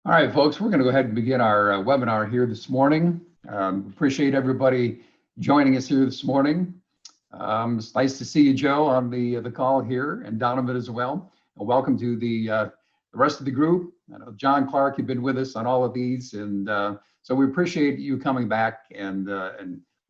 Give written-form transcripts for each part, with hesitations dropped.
All right, folks, we're going to go ahead and begin our webinar here this morning. Appreciate everybody joining us here this morning. It's nice to see you, Joe, on the call here, and Donovan as well. And welcome to the rest of the group. I know John Clark, you've been with us on all of these, and so we appreciate you coming back and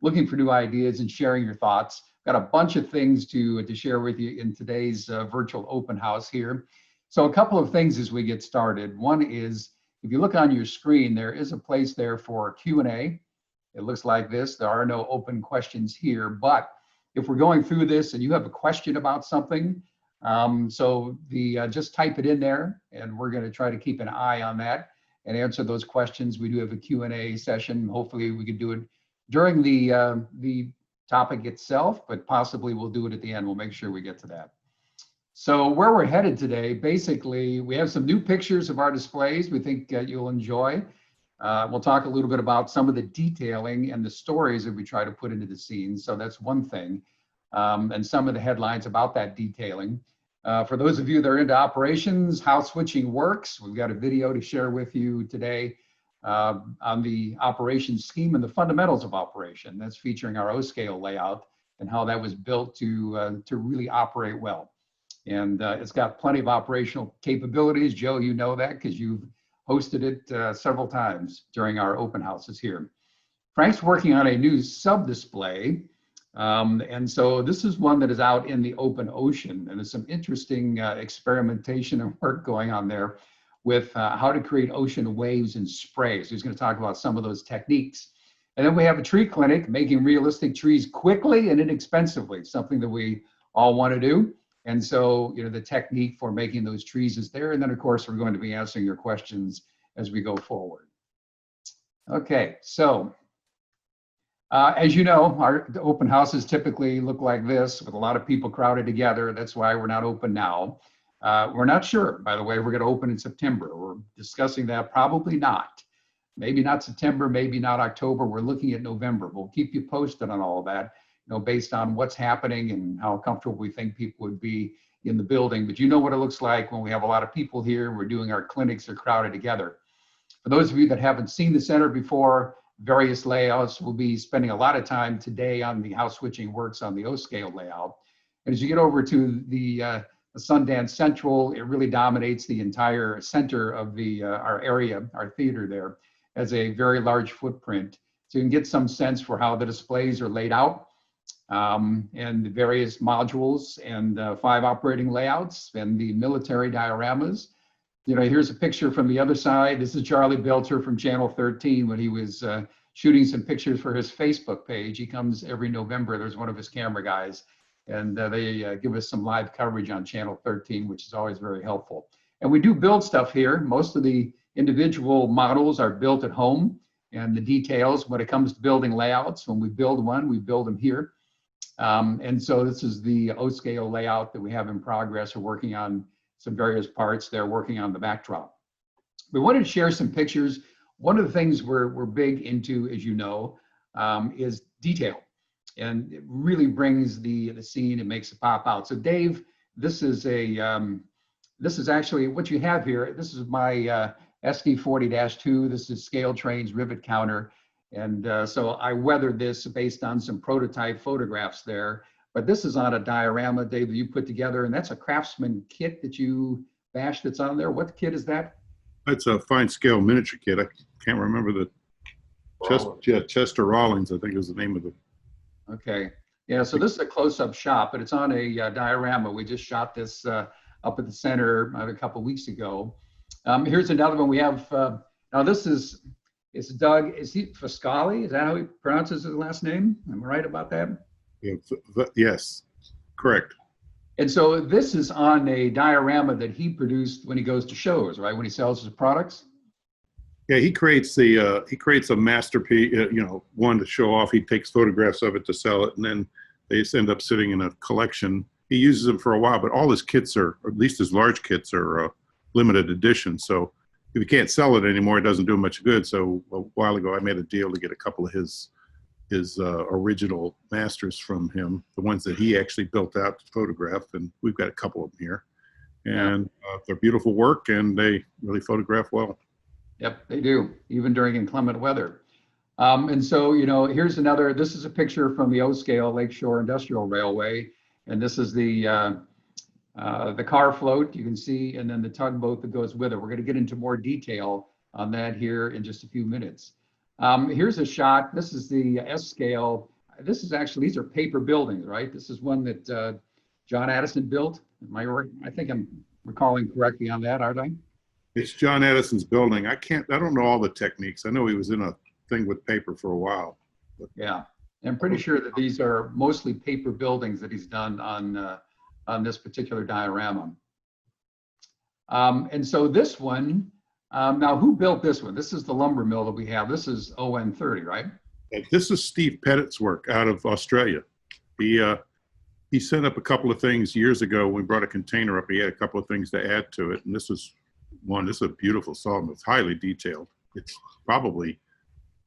looking for new ideas and sharing your thoughts. Got a bunch of things to share with you in today's virtual open house here. So a couple of things as we get started. One is, if you look on your screen, there is a place there for Q&A. It looks like this. There are no open questions here, but if we're going through this and you have a question about something, just type it in there, and we're going to try to keep an eye on that and answer those questions. We do have a Q&A session. Hopefully we can do it during the topic itself, but possibly we'll do it at the end. We'll make sure we get to that. So where we're headed today, basically, we have some new pictures of our displays we think you'll enjoy. We'll talk a little bit about some of the detailing and the stories that we try to put into the scenes. So that's one thing. And some of the headlines about that detailing. For those of you that are into operations, how switching works, we've got a video to share with you today on the operations scheme and the fundamentals of operation. That's featuring our O-scale layout and how that was built to really operate well. And it's got plenty of operational capabilities. Joe, you know that because you've hosted it several times during our open houses here. Frank's working on a new sub-display. And so this is one that is out in the open ocean. And there's some interesting experimentation and work going on there with how to create ocean waves and spray. So he's going to talk about some of those techniques. And then we have a tree clinic, making realistic trees quickly and inexpensively, something that we all want to do. And so, you know, the technique for making those trees is there. And then, of course, we're going to be answering your questions as we go forward. Okay, so as you know, our open houses typically look like this with a lot of people crowded together. That's why we're not open now. We're not sure, by the way, we're going to open in September. We're discussing that, probably not. Maybe not September, maybe not October. We're looking at November. We'll keep you posted on all of that, you know, based on what's happening and how comfortable we think people would be in the building. But you know what it looks like when we have a lot of people here, we're doing our clinics, they're crowded together. For those of you that haven't seen the center before, various layouts, we'll be spending a lot of time today on the how switching works on the O-scale layout. And as you get over to the Sundance Central, it really dominates the entire center of our area, our theater there, as a very large footprint. So you can get some sense for how the displays are laid out. And the various modules and 5 operating layouts and the military dioramas. You know, here's a picture from the other side. This is Charlie Belcher from Channel 13 when he was shooting some pictures for his Facebook page. He comes every November. There's one of his camera guys, and they give us some live coverage on Channel 13, which is always very helpful. And we do build stuff here. Most of the individual models are built at home, and the details when it comes to building layouts, when we build one, we build them here. And so this is the O-scale layout that we have in progress. We're working on some various parts. They're working on the backdrop. We wanted to share some pictures. One of the things we're big into, as you know, is detail. And it really brings the scene and makes it pop out. So Dave, this is actually what you have here. This is my SD40-2. This is Scale Train's rivet counter. And so I weathered this based on some prototype photographs there. But this is on a diorama, Dave, that you put together. And that's a Craftsman kit that you bashed that's on there. What kit is that? That's a Finescale miniature kit. I can't remember the Chester Railings, I think is the name of it. Okay. Yeah, so this is a close-up shot, but it's on a diorama. We just shot this up at the center a couple weeks ago. Here's another one we have. Now this is Doug, is he Fiscali? Is that how he pronounces his last name? Am I right about that? Yeah, yes, correct. And so this is on a diorama that he produced when he goes to shows, right? When he sells his products? Yeah, he creates a masterpiece, you know, one to show off. He takes photographs of it to sell it, and then they end up sitting in a collection. He uses them for a while, but all his kits are, or at least his large kits are limited edition. So if you can't sell it anymore, it doesn't do much good. So a while ago, I made a deal to get a couple of his original masters from him, the ones that he actually built out to photograph, and we've got a couple of them here. And they're beautiful work, and they really photograph well. Yep, they do, even during inclement weather. And so, here's another, this is a picture from the O-scale Lakeshore Industrial Railway. And this is the car float you can see, and then the tugboat that goes with it. We're going to get into more detail on that here in just a few minutes. Here's a shot. This is the S-scale. This is actually, these are paper buildings, right? This is one that John Addison built. I think I'm recalling correctly on that, aren't I? It's John Addison's building. I don't know all the techniques. I know he was in a thing with paper for a while. But. Yeah, I'm pretty sure that these are mostly paper buildings that he's done on this particular diorama. And so this one, now who built this one? This is the lumber mill that we have. This is ON30, right? This is Steve Pettit's work out of Australia. He sent up a couple of things years ago when we brought a container up. He had a couple of things to add to it, and this is one. This is a beautiful sawmill. It's highly detailed. It's probably,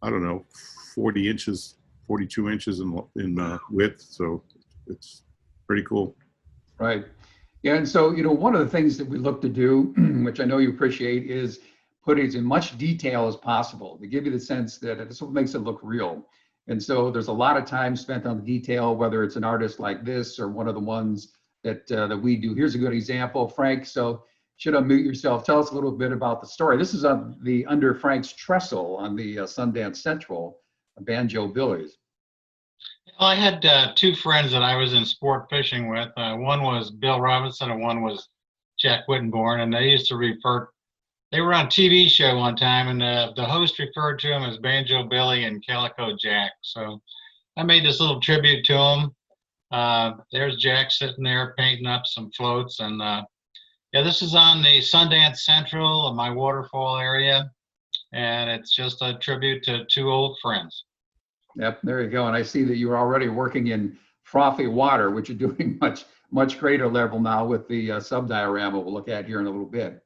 I don't know, 40 inches, 42 inches in width. So it's pretty cool. Right. Yeah. And so, one of the things that we look to do, which I know you appreciate, is put it in much detail as possible to give you the sense that this is what makes it look real. And so there's a lot of time spent on the detail, whether it's an artist like this or one of the ones that we do. Here's a good example, Frank. So should unmute yourself. Tell us a little bit about the story. This is under Frank's trestle on the Sundance Central, Banjo Billy's. Well, I had two friends that I was in sport fishing with. One was Bill Robinson and one was Jack Whittenborn, and they used to they were on a TV show one time, and the host referred to him as Banjo Billy and Calico Jack. So I made this little tribute to him. There's Jack sitting there painting up some floats, and yeah, this is on the Sundance Central of my waterfall area, and it's just a tribute to two old friends. Yep, there you go. And I see that you're already working in frothy water, which you're doing much greater level now with the sub-diorama we'll look at here in a little bit.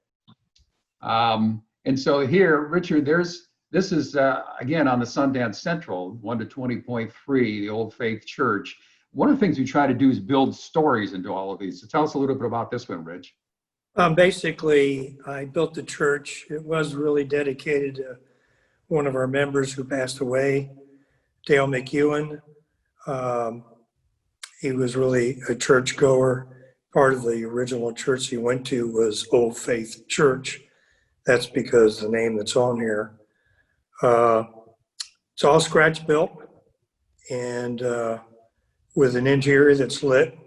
And so here, Richard, this is, again, on the Sundance Central, 1 to 20.3, the Old Faith Church. One of the things we try to do is build stories into all of these. So tell us a little bit about this one, Rich. Basically, I built the church. It was really dedicated to one of our members who passed away, Dale McEwen. He was really a churchgoer. Part of the original church he went to was Old Faith Church. That's because the name that's on here. It's all scratch built and with an interior that's lit.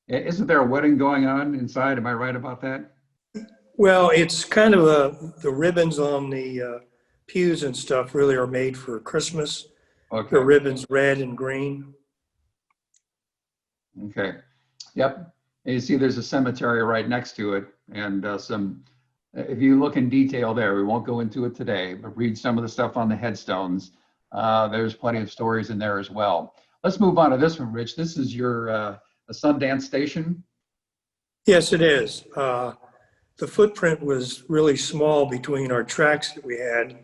Isn't there a wedding going on inside? Am I right about that? Well, it's kind of the ribbons on the pews and stuff really are made for Christmas. Okay. The ribbons red and green. Okay. Yep. And you see there's a cemetery right next to it, and if you look in detail there, we won't go into it today, but read some of the stuff on the headstones. There's plenty of stories in there as well. Let's move on to this one, Rich. This is your a Sundance Station. Yes, it is. The footprint was really small between our tracks that we had.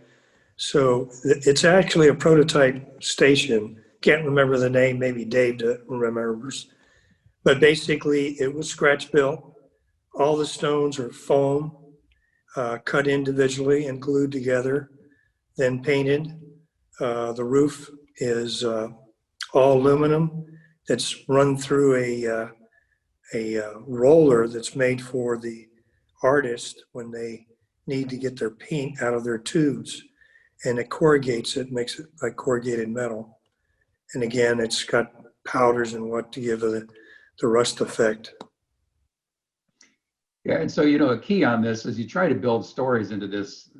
So it's actually a prototype station. Can't remember the name, maybe Dave remembers. But basically it was scratch built. All the stones are foam, cut individually and glued together, then painted. The roof is all aluminum that's run through a roller that's made for the artist when they need to get their paint out of their tubes, and it corrugates it, makes it like corrugated metal. And again, it's got powders and what to give the rust effect. Yeah, and so, a key on this is you try to build stories into this.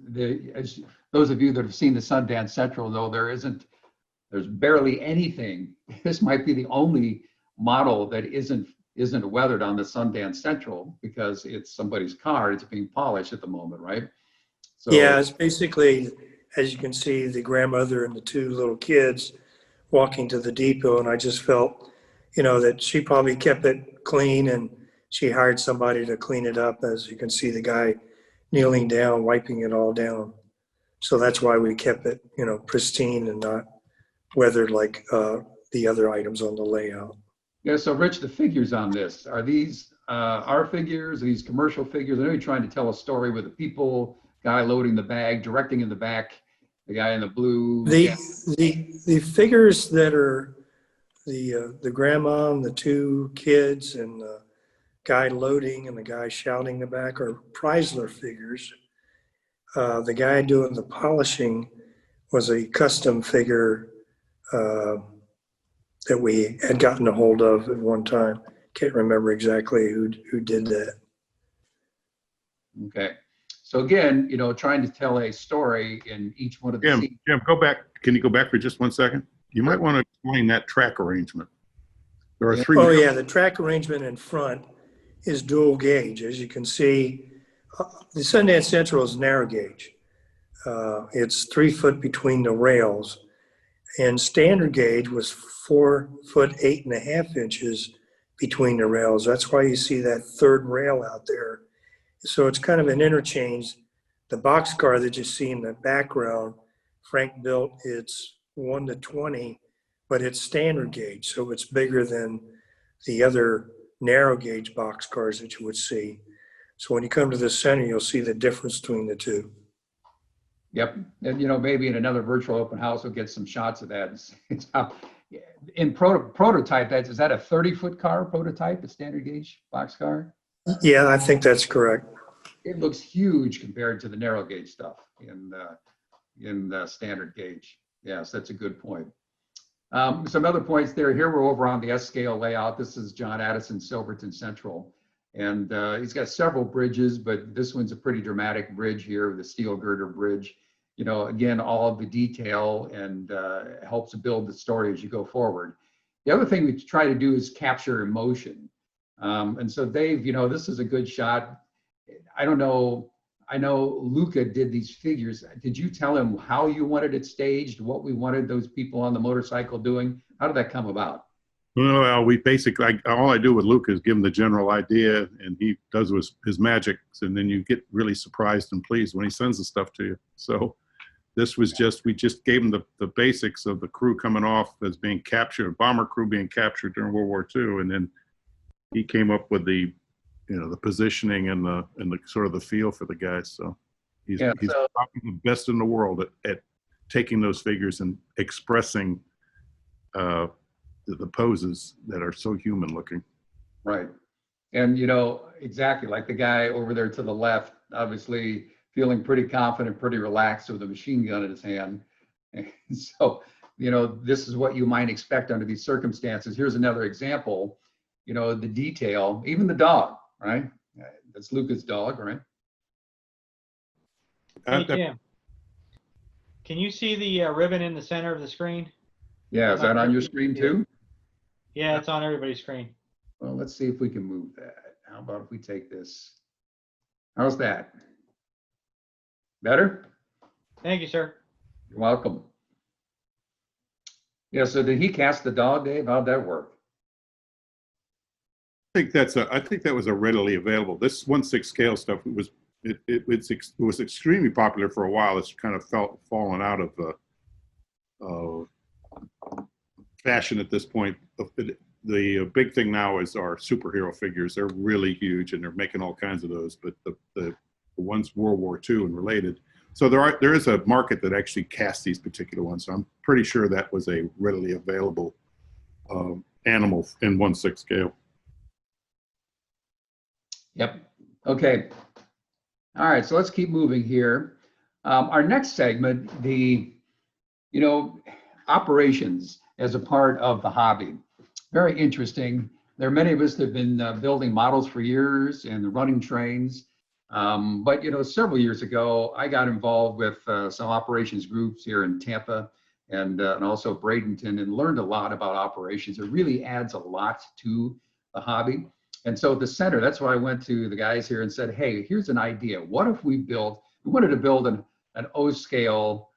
As those of you that have seen the Sundance Central know, there's barely anything. This might be the only model that isn't weathered on the Sundance Central because it's somebody's car. It's being polished at the moment, right? So, yeah, it's basically, as you can see, the grandmother and the two little kids walking to the depot, and I just felt, that she probably kept it clean and she hired somebody to clean it up. As you can see, the guy kneeling down, wiping it all down. So that's why we kept it, pristine and not weathered like the other items on the layout. Yeah, so Rich, the figures on this, are these our figures, these commercial figures? I know you're trying to tell a story with the people, guy loading the bag, directing in the back, the guy in the blue. The figures that are the grandma and the two kids and the guy loading and the guy shouting in the back are Chrysler figures. The guy doing the polishing was a custom figure that we had gotten a hold of at one time. Can't remember exactly who did that. Okay. So again, you know, trying to tell a story in each one of the scenes. Jim, go back. Can you go back for just 1 second? You might want to explain that track arrangement. There are three. Oh yeah, the track arrangement in front is dual gauge. As you can see, the Sundance Central is narrow gauge. It's 3 foot between the rails, and standard gauge was 4 foot 8.5 inches between the rails. That's why you see that third rail out there. So it's kind of an interchange. The boxcar that you see in the background, Frank built, it's 1 to 20, but it's standard gauge, so it's bigger than the other narrow gauge boxcars that you would see. So when you come to the center, you'll see the difference between the two. Yep. And, you know, maybe in another virtual open house, we'll get some shots of that. It's how, in prototype, is that a 30-foot car prototype, a standard gauge boxcar? Yeah, I think that's correct. It looks huge compared to the narrow gauge stuff in the standard gauge. Yes, that's a good point. Some other points there. Here we're over on the S-scale layout. This is John Addison, Silverton Central. And he's got several bridges, but this one's a pretty dramatic bridge here, the steel girder bridge. You know, again, all of the detail and helps build the story as you go forward. The other thing we try to do is capture emotion. And so Dave, you know, this is a good shot. I don't know. I know Luca did these figures. Did you tell him how you wanted it staged, what we wanted those people on the motorcycle doing? How did that come about? Well, we basically, all I do with Luca is give him the general idea, and he does his magic, and then you get really surprised and pleased when he sends the stuff to you. So this was we just gave him the basics of the crew coming off as being captured, bomber crew being captured during World War II, and then he came up with the, you know, the positioning and the sort of the feel for the guys. So he's probably the best in the world at taking those figures and expressing the poses that are so human looking. Right. And, you know, exactly like the guy over there to the left, obviously feeling pretty confident, pretty relaxed with a machine gun in his hand. And so, you know, this is what you might expect under these circumstances. Here's another example, you know, the detail, even the dog, right? That's Luca's dog, right? Hey, Jim, can you see the ribbon in the center of the screen? Yeah, is that on your screen too? Yeah, it's on everybody's screen. Well, let's see if we can move that. How about if we take this? How's that? Better? Thank you, sir. You're welcome. Yeah, so did he cast the dog, Dave? How'd that work? I think that was a readily available. This 1/6 scale stuff, it was extremely popular for a while. It's kind of fallen out of fashion at this point. The big thing now is our superhero figures. They're really huge, and they're making all kinds of those. But the ones World War II and related. So there is a market that actually casts these particular ones. So I'm pretty sure that was a readily available animal in 1/6 scale. Yep. Okay. All right. So let's keep moving here. Our next segment, operations as a part of the hobby. Very interesting. There are many of us that have been building models for years and running trains. But, you know, several years ago, I got involved with some operations groups here in Tampa and also Bradenton, and learned a lot about operations. It really adds a lot to the hobby. And so at the center, that's why I went to the guys here and said, hey, here's an idea. What if we wanted to build an O-scale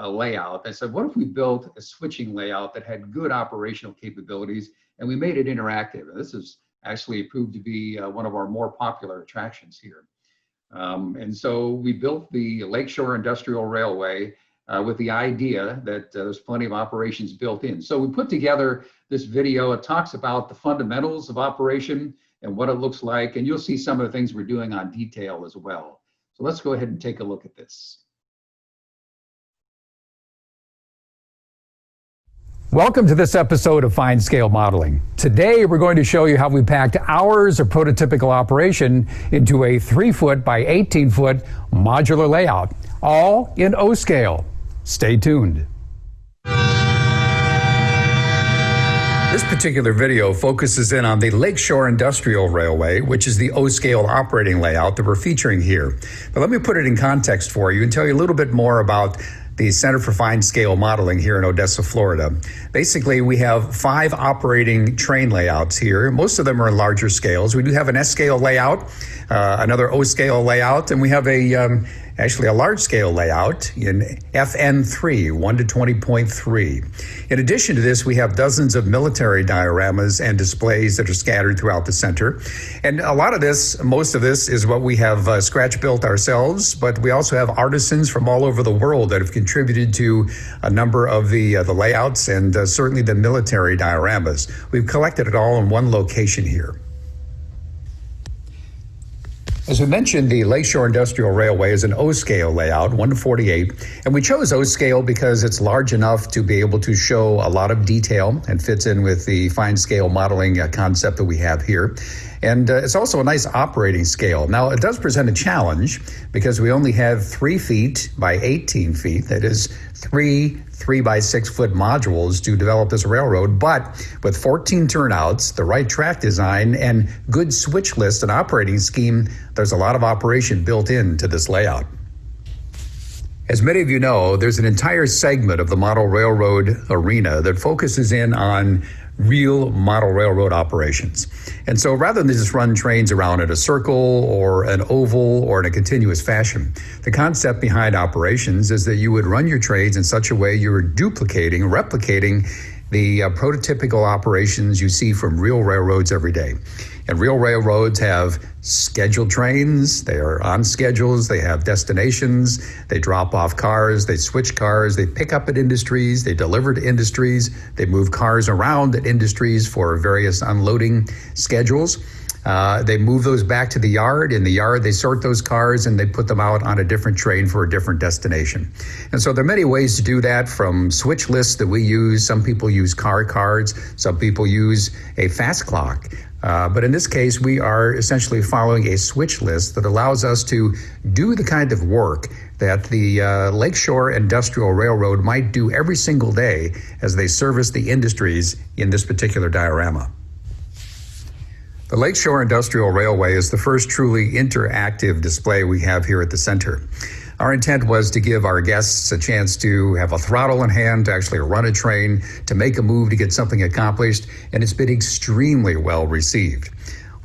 layout. I said, what if we built a switching layout that had good operational capabilities and we made it interactive? And this has actually proved to be one of our more popular attractions here. And so we built the Lakeshore Industrial Railway with the idea that there's plenty of operations built in. So we put together this video. It talks about the fundamentals of operation. and what it looks like. And you'll see some of the things we're doing on detail as well. So let's go ahead and take a look at this. Welcome to this episode of Finescale Modeling. Today, we're going to show you how we packed hours of prototypical operation into a 3-foot by 18-foot modular layout, all in O-scale. Stay tuned. This particular video focuses in on the Lakeshore Industrial Railway, which is the O-scale operating layout that we're featuring here. But let me put it in context for you and tell you a little bit more about the Center for Finescale Modeling here in Odessa, Florida. Basically, we have 5 operating train layouts here. Most of them are in larger scales. We do have an S-scale layout, another O-scale layout, and we have actually a large-scale layout in FN3, 1 to 20.3. In addition to this, we have dozens of military dioramas and displays that are scattered throughout the center. And a lot of this, most of this, is what we have scratch-built ourselves, but we also have artisans from all over the world that have contributed to a number of the layouts and certainly the military dioramas. We've collected it all in one location here. As we mentioned, the Lakeshore Industrial Railway is an O-scale layout, 1 to 48, and we chose O-scale because it's large enough to be able to show a lot of detail and fits in with the fine scale modeling concept that we have here. And it's also a nice operating scale. Now, it does present a challenge because we only have 3 feet by 18 feet, that is 3 by 6 foot modules to develop this railroad, but with 14 turnouts, the right track design, and good switch list and operating scheme, there's a lot of operation built into this layout. As many of you know, there's an entire segment of the model railroad arena that focuses in on real model railroad operations. And so rather than just run trains around in a circle or an oval or in a continuous fashion, the concept behind operations is that you would run your trains in such a way you're replicating the prototypical operations you see from real railroads every day. And real railroads have scheduled trains, they are on schedules, they have destinations, they drop off cars, they switch cars, they pick up at industries, they deliver to industries, they move cars around at industries for various unloading schedules. They move those back to the yard. In the yard, they sort those cars and they put them out on a different train for a different destination. And so there are many ways to do that, from switch lists that we use. Some people use car cards. Some people use a fast clock. But in this case, we are essentially following a switch list that allows us to do the kind of work that the Lakeshore Industrial Railroad might do every single day as they service the industries in this particular diorama. The Lakeshore Industrial Railway is the first truly interactive display we have here at the center. Our intent was to give our guests a chance to have a throttle in hand, to actually run a train, to make a move, to get something accomplished, and it's been extremely well received.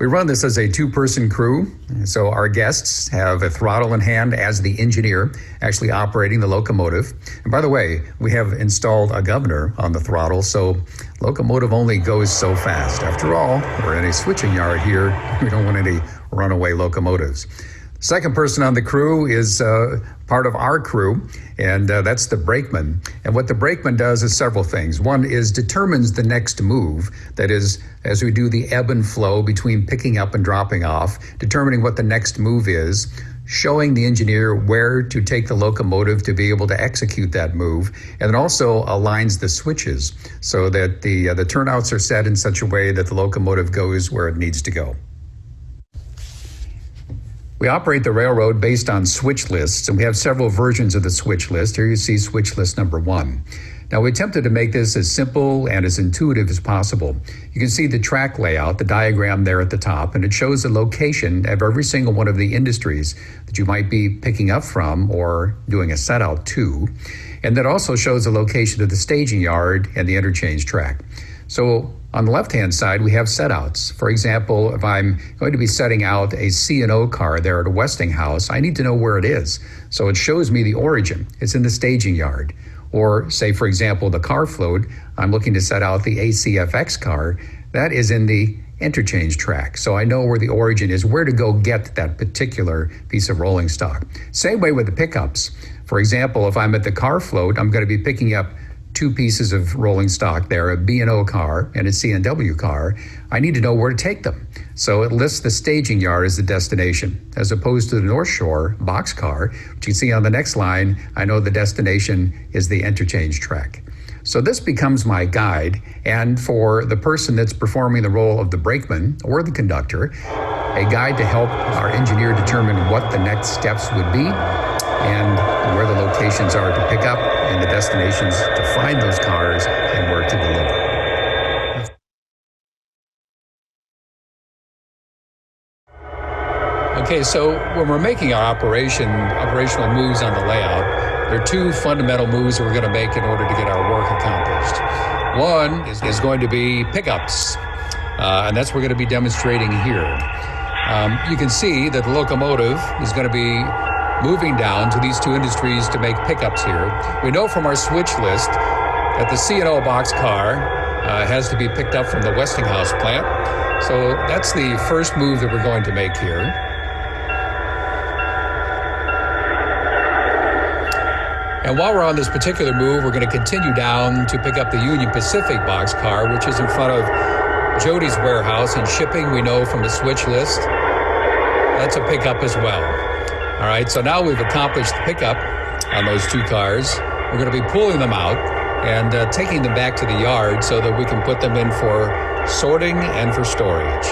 We run this as a 2-person crew, so our guests have a throttle in hand as the engineer actually operating the locomotive. And by the way, we have installed a governor on the throttle, so locomotive only goes so fast. After all, we're in a switching yard here. We don't want any runaway locomotives. Second person on the crew is part of our crew, and that's the Brakeman. And what the Brakeman does is several things. One is determines the next move. That is, as we do the ebb and flow between picking up and dropping off, determining what the next move is, showing the engineer where to take the locomotive to be able to execute that move, and it also aligns the switches so that the turnouts are set in such a way that the locomotive goes where it needs to go. We operate the railroad based on switch lists, and we have several versions of the switch list. Here you see switch list number 1. Now, we attempted to make this as simple and as intuitive as possible. You can see the track layout, the diagram there at the top, and it shows the location of every single one of the industries that you might be picking up from or doing a set out to. And that also shows the location of the staging yard and the interchange track. So on the left-hand side, we have setouts. For example, if I'm going to be setting out a C&O car there at a Westinghouse, I need to know where it is. So it shows me the origin. It's in the staging yard. Or say, for example, the car float, I'm looking to set out the ACFX car. That is in the interchange track. So I know where the origin is, where to go get that particular piece of rolling stock. Same way with the pickups. For example, if I'm at the car float, I'm going to be picking up 2 pieces of rolling stock there, a B&O car and a C&W car. I need to know where to take them. So it lists the staging yard as the destination, as opposed to the North Shore Boxcar, which you can see on the next line. I know the destination is the interchange track. So this becomes my guide, and for the person that's performing the role of the brakeman or the conductor, a guide to help our engineer determine what the next steps would be and where the locations are to pick up and the destinations to find those cars and where to deliver. Okay, so when we're making our operational moves on the layout, there are two fundamental moves that we're going to make in order to get our work accomplished. One is going to be pickups, and that's what we're going to be demonstrating here. You can see that the locomotive is going to be moving down to these two industries to make pickups here. We know from our switch list that the C&O Boxcar has to be picked up from the Westinghouse plant. So that's the first move that we're going to make here. And while we're on this particular move, we're going to continue down to pick up the Union Pacific Boxcar, which is in front of Jody's warehouse, and shipping, we know from the switch list, that's a pickup as well. All right, so now we've accomplished the pickup on those two cars. We're going to be pulling them out and taking them back to the yard so that we can put them in for sorting and for storage.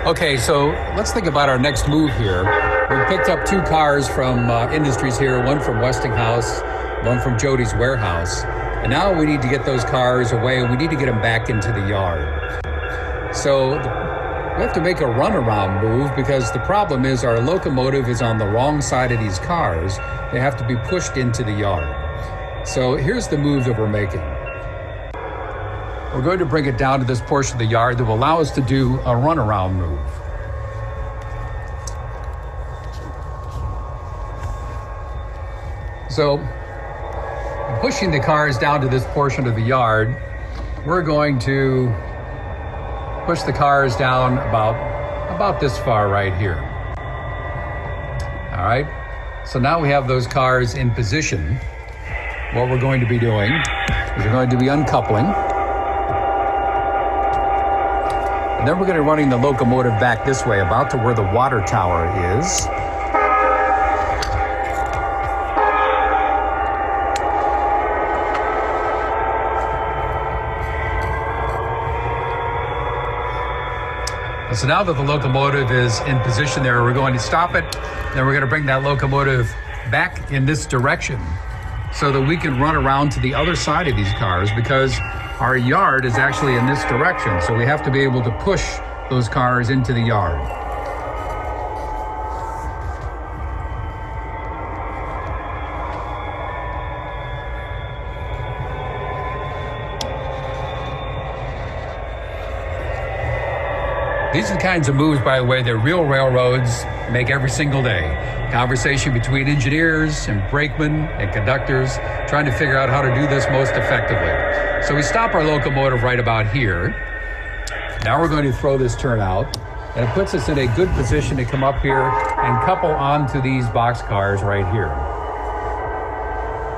Okay, so let's think about our next move here. We picked up two cars from industries here, one from Westinghouse, one from Jody's warehouse. And now we need to get those cars away, and we need to get them back into the yard. So we have to make a runaround move because the problem is our locomotive is on the wrong side of these cars. They have to be pushed into the yard. So here's the move that we're making. We're going to bring it down to this portion of the yard that will allow us to do a runaround move. So, pushing the cars down to this portion of the yard, we're going to push the cars down about this far right here. All right, so now we have those cars in position. What we're going to be doing is we're going to be uncoupling. And then we're going to be running the locomotive back this way, about to where the water tower is. And so now that the locomotive is in position there, we're going to stop it. Then we're going to bring that locomotive back in this direction so that we can run around to the other side of these cars, because our yard is actually in this direction, so we have to be able to push those cars into the yard. These are the kinds of moves, by the way, that real railroads make every single day. Conversation between engineers and brakemen and conductors trying to figure out how to do this most effectively. So we stop our locomotive right about here. Now we're going to throw this turnout, and it puts us in a good position to come up here and couple onto these boxcars right here.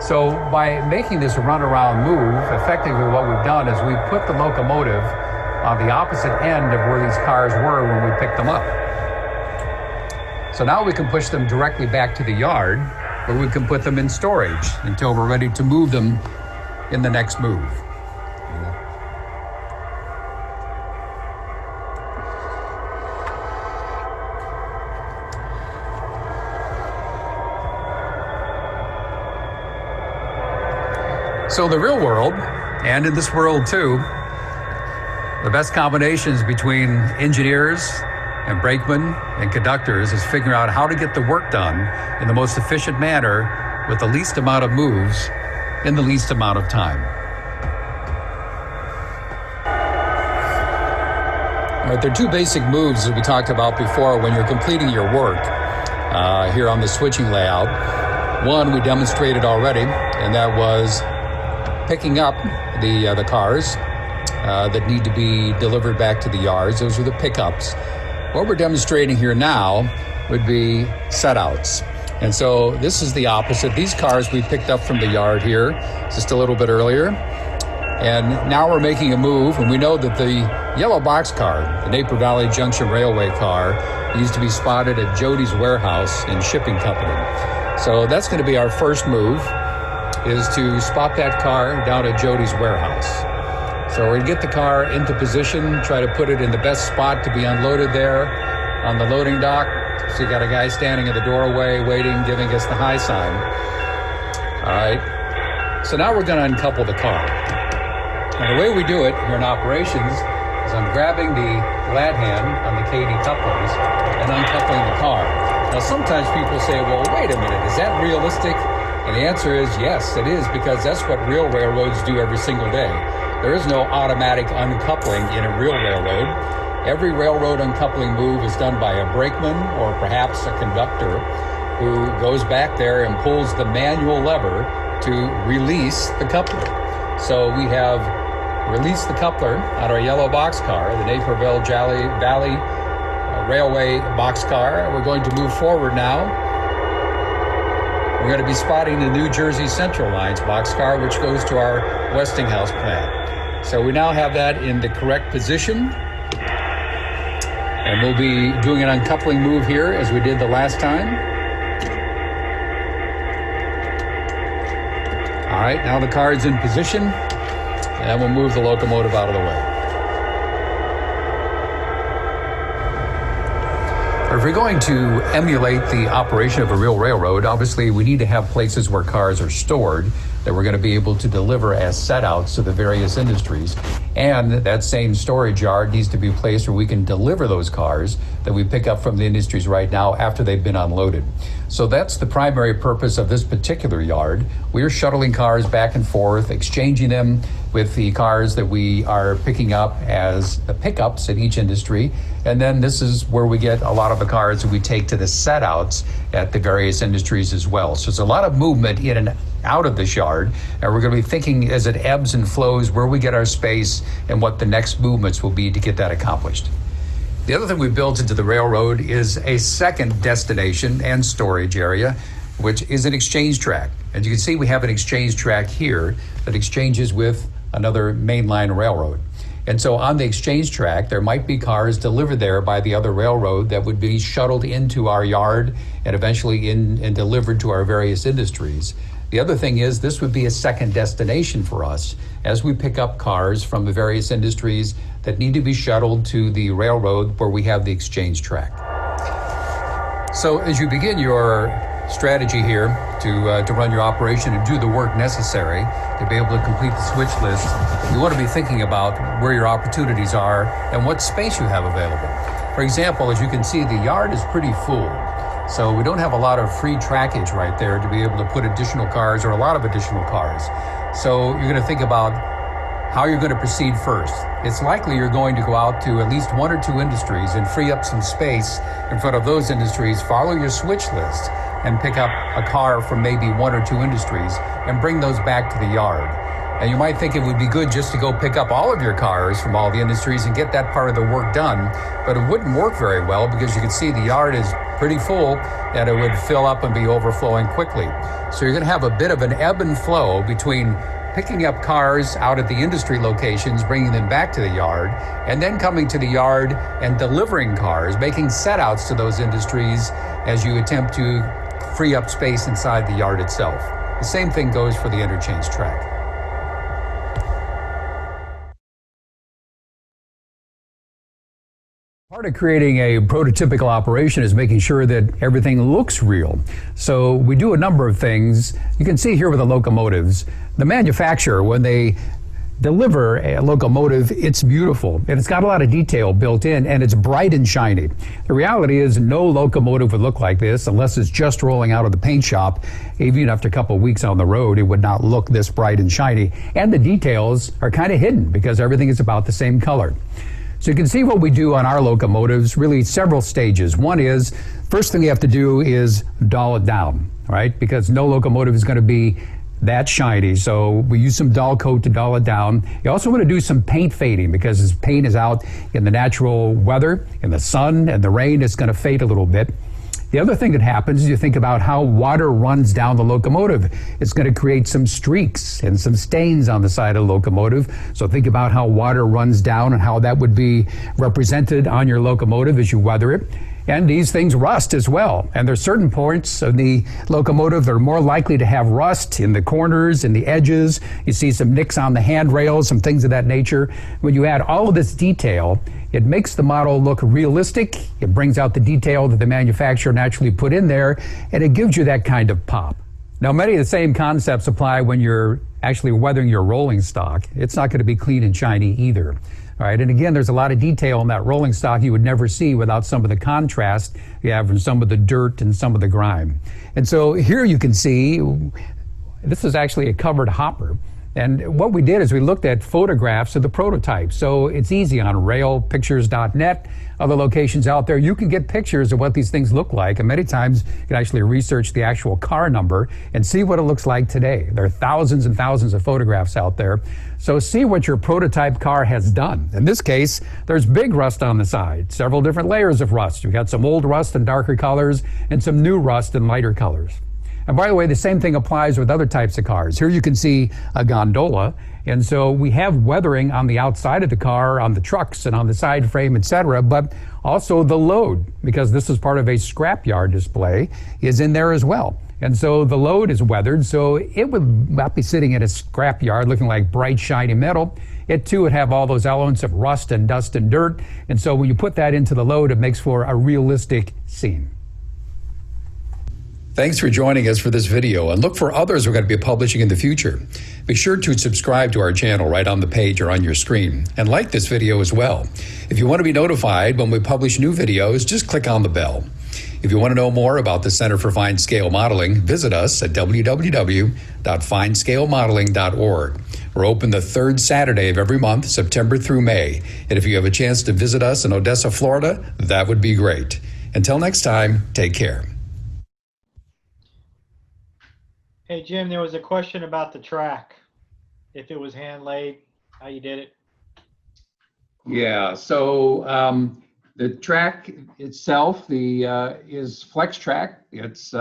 So by making this runaround move, effectively what we've done is we've put the locomotive on the opposite end of where these cars were when we picked them up. So now we can push them directly back to the yard, where we can put them in storage until we're ready to move them in the next move. So the real world, and in this world too, the best combinations between engineers and brakemen and conductors is figuring out how to get the work done in the most efficient manner with the least amount of moves in the least amount of time. All right, there are two basic moves that we talked about before when you're completing your work here on the switching layout. One we demonstrated already, and that was picking up the cars that need to be delivered back to the yards. Those are the pickups. What we're demonstrating here now would be set-outs. And so this is the opposite. These cars we picked up from the yard here just a little bit earlier. And now we're making a move, and we know that the yellow boxcar, the Naper Valley Junction Railway car, used to be spotted at Jody's warehouse in shipping company. So that's going to be our first move, is to spot that car down at Jody's warehouse. So we're going to get the car into position, try to put it in the best spot to be unloaded there on the loading dock. So you got a guy standing in the doorway waiting, giving us the high sign. All right. So now we're going to uncouple the car. Now the way we do it here in operations is I'm grabbing the glad hand on the KD couplers and uncoupling the car. Now sometimes people say, well, wait a minute, is that realistic? And the answer is yes, it is, because that's what real railroads do every single day. There is no automatic uncoupling in a real railroad. Every railroad uncoupling move is done by a brakeman or perhaps a conductor who goes back there and pulls the manual lever to release the coupler. So we have released the coupler on our yellow boxcar, the Naperville Valley Railway boxcar. We're going to move forward now. We're going to be spotting the New Jersey Central Line's boxcar, which goes to our Westinghouse plant. So we now have that in the correct position. And we'll be doing an uncoupling move here as we did the last time. All right, now the car is in position, and we'll move the locomotive out of the way. If we're going to emulate the operation of a real railroad, obviously we need to have places where cars are stored that we're going to be able to deliver as set-outs to the various industries. And that same storage yard needs to be a place where we can deliver those cars that we pick up from the industries right now after they've been unloaded. So that's the primary purpose of this particular yard. We're shuttling cars back and forth, exchanging them with the cars that we are picking up as the pickups at each industry. And then this is where we get a lot of the cars that we take to the set-outs at the various industries as well. So there's a lot of movement in and out of this yard, and we're going to be thinking as it ebbs and flows where we get our space and what the next movements will be to get that accomplished. The other thing we built into the railroad is a second destination and storage area, which is an exchange track. As you can see, we have an exchange track here that exchanges with another mainline railroad. And so on the exchange track, there might be cars delivered there by the other railroad that would be shuttled into our yard and eventually in and delivered to our various industries. The other thing is this would be a second destination for us as we pick up cars from the various industries that need to be shuttled to the railroad where we have the exchange track. So as you begin your strategy here to run your operation and do the work necessary to be able to complete the switch list, you want to be thinking about where your opportunities are and what space you have available. For example, as you can see, the yard is pretty full. So we don't have a lot of free trackage right there to be able to put additional cars or a lot of additional cars. So you're going to think about how you're going to proceed first. It's likely you're going to go out to at least one or two industries and free up some space in front of those industries, follow your switch list, and pick up a car from maybe one or two industries and bring those back to the yard. And you might think it would be good just to go pick up all of your cars from all the industries and get that part of the work done, but it wouldn't work very well because you can see the yard is pretty full and it would fill up and be overflowing quickly. So you're going to have a bit of an ebb and flow between picking up cars out at the industry locations, bringing them back to the yard, and then coming to the yard and delivering cars, making set-outs to those industries as you attempt to free up space inside the yard itself. The same thing goes for the interchange track. Part of creating a prototypical operation is making sure that everything looks real. So we do a number of things. You can see here with the locomotives, the manufacturer, when they deliver a locomotive, it's beautiful and it's got a lot of detail built in and it's bright and shiny. The reality is no locomotive would look like this unless it's just rolling out of the paint shop. Even after a couple of weeks on the road, it would not look this bright and shiny. And the details are kind of hidden because everything is about the same color. So you can see what we do on our locomotives, really several stages. One is, first thing you have to do is dull it down, right? Because no locomotive is going to be that shiny. So we use some dull coat to dull it down. You also want to do some paint fading because as paint is out in the natural weather, in the sun and the rain, it's going to fade a little bit. The other thing that happens is you think about how water runs down the locomotive. It's going to create some streaks and some stains on the side of the locomotive. So think about how water runs down and how that would be represented on your locomotive as you weather it. And these things rust as well. And there's certain points of the locomotive that are more likely to have rust in the corners, in the edges. You see some nicks on the handrails, some things of that nature. When you add all of this detail, it makes the model look realistic. It brings out the detail that the manufacturer naturally put in there, and it gives you that kind of pop. Now, many of the same concepts apply when you're actually weathering your rolling stock. It's not going to be clean and shiny either. All right, and again, there's a lot of detail in that rolling stock you would never see without some of the contrast you have from some of the dirt and some of the grime. And so here you can see, this is actually a covered hopper. And what we did is we looked at photographs of the prototype. So it's easy on railpictures.net, other locations out there. You can get pictures of what these things look like. And many times you can actually research the actual car number and see what it looks like today. There are thousands and thousands of photographs out there. So see what your prototype car has done. In this case, there's big rust on the side, several different layers of rust. You've got some old rust in darker colors and some new rust in lighter colors. And by the way, the same thing applies with other types of cars. Here you can see a gondola. And so we have weathering on the outside of the car, on the trucks and on the side frame, etc. But also the load, because this is part of a scrapyard display, is in there as well. And so the load is weathered, so it would not be sitting in a scrapyard looking like bright, shiny metal. It too would have all those elements of rust and dust and dirt. And so when you put that into the load, it makes for a realistic scene. Thanks for joining us for this video, and look for others we're going to be publishing in the future. Be sure to subscribe to our channel right on the page or on your screen, and like this video as well. If you want to be notified when we publish new videos, just click on the bell. If you want to know more about the Center for Fine Scale Modeling, visit us at www.finescalemodeling.org. We're open the third Saturday of every month, September through May. And if you have a chance to visit us in Odessa, Florida, that would be great. Until next time, take care. Hey, Jim, there was a question about the track. If it was hand laid, how you did it? Yeah, so the track itself is flex track. It's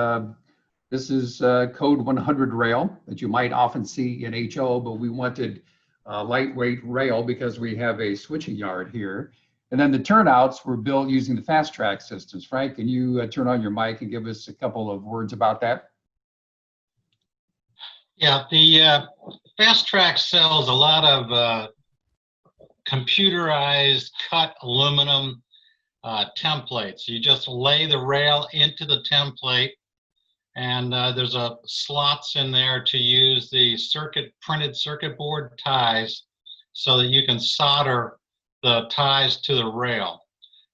this is code 100 rail that you might often see in HO, but we wanted lightweight rail because we have a switching yard here. And then the turnouts were built using the fast track systems. Frank, can you turn on your mic and give us a couple of words about that? Yeah, the Fast Track sells a lot of computerized cut aluminum templates. You just lay the rail into the template, and there's slots in there to use the printed circuit board ties so that you can solder the ties to the rail.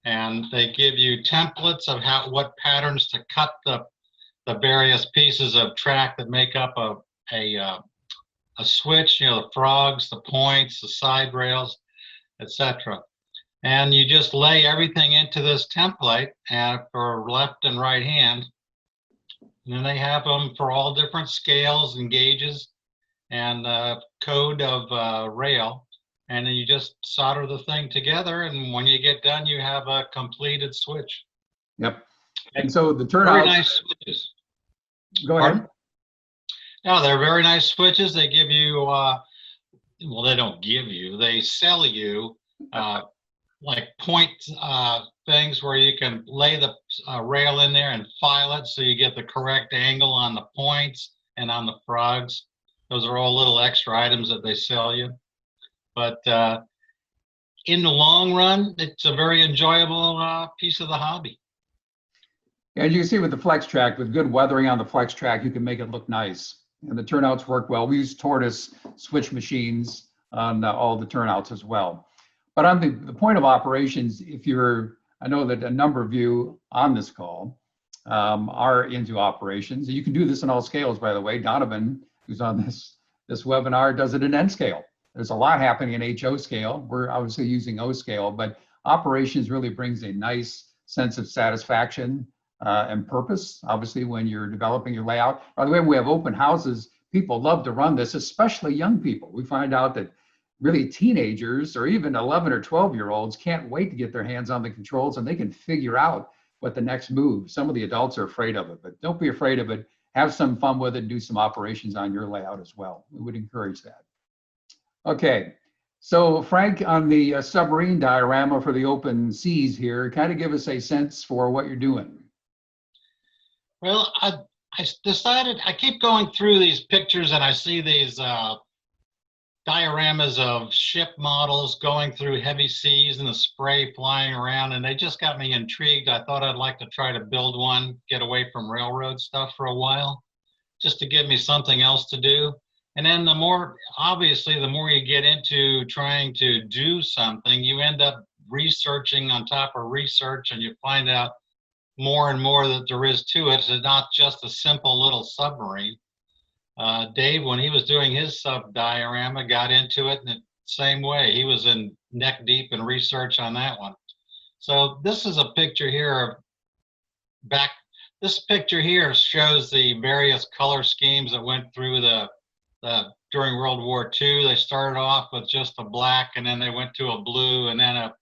And they give you templates of what patterns to cut the various pieces of track that make up a switch, the frogs, the points, the side rails, etc. And you just lay everything into this template for left and right hand. And then they have them for all different scales and gauges and code of rail. And then you just solder the thing together. And when you get done, you have a completed switch. Yep. And so the turnout. Very nice switches. Go ahead. Pardon? No, they're very nice switches. They give you, well, they don't give you, they sell you like point things where you can lay the rail in there and file it so you get the correct angle on the points and on the frogs. Those are all little extra items that they sell you. But in the long run, it's a very enjoyable piece of the hobby. And you can see with the flex track, with good weathering on the flex track, you can make it look nice. And the turnouts work well. We use tortoise switch machines on all the turnouts as well. But on the point of operations, I know that a number of you on this call are into operations. You can do this in all scales, by the way. Donovan, who's on this webinar, does it in N scale. There's a lot happening in HO scale. We're obviously using O scale, but operations really brings a nice sense of satisfaction and purpose, obviously, when you're developing your layout. By the way, when we have open houses, people love to run this, especially young people. We find out that really teenagers or even 11 or 12-year-olds can't wait to get their hands on the controls, and they can figure out what the next move. Some of the adults are afraid of it, but don't be afraid of it. Have some fun with it and do some operations on your layout as well. We would encourage that. Okay, so Frank, on the submarine diorama for the open seas here, kind of give us a sense for what you're doing. Well, I decided, I keep going through these pictures and I see these dioramas of ship models going through heavy seas and the spray flying around, and they just got me intrigued. I thought I'd like to try to build one, get away from railroad stuff for a while, just to give me something else to do. And then the more, obviously, the more you get into trying to do something, you end up researching on top of research, and you find out more and more that there is to it. It's not just a simple little submarine. Dave, when he was doing his sub diorama, got into it in the same way. He was in neck deep in research on that one. So this is a picture here of back. This picture here shows the various color schemes that went through during World War II. They started off with just a black, and then they went to a blue, and then a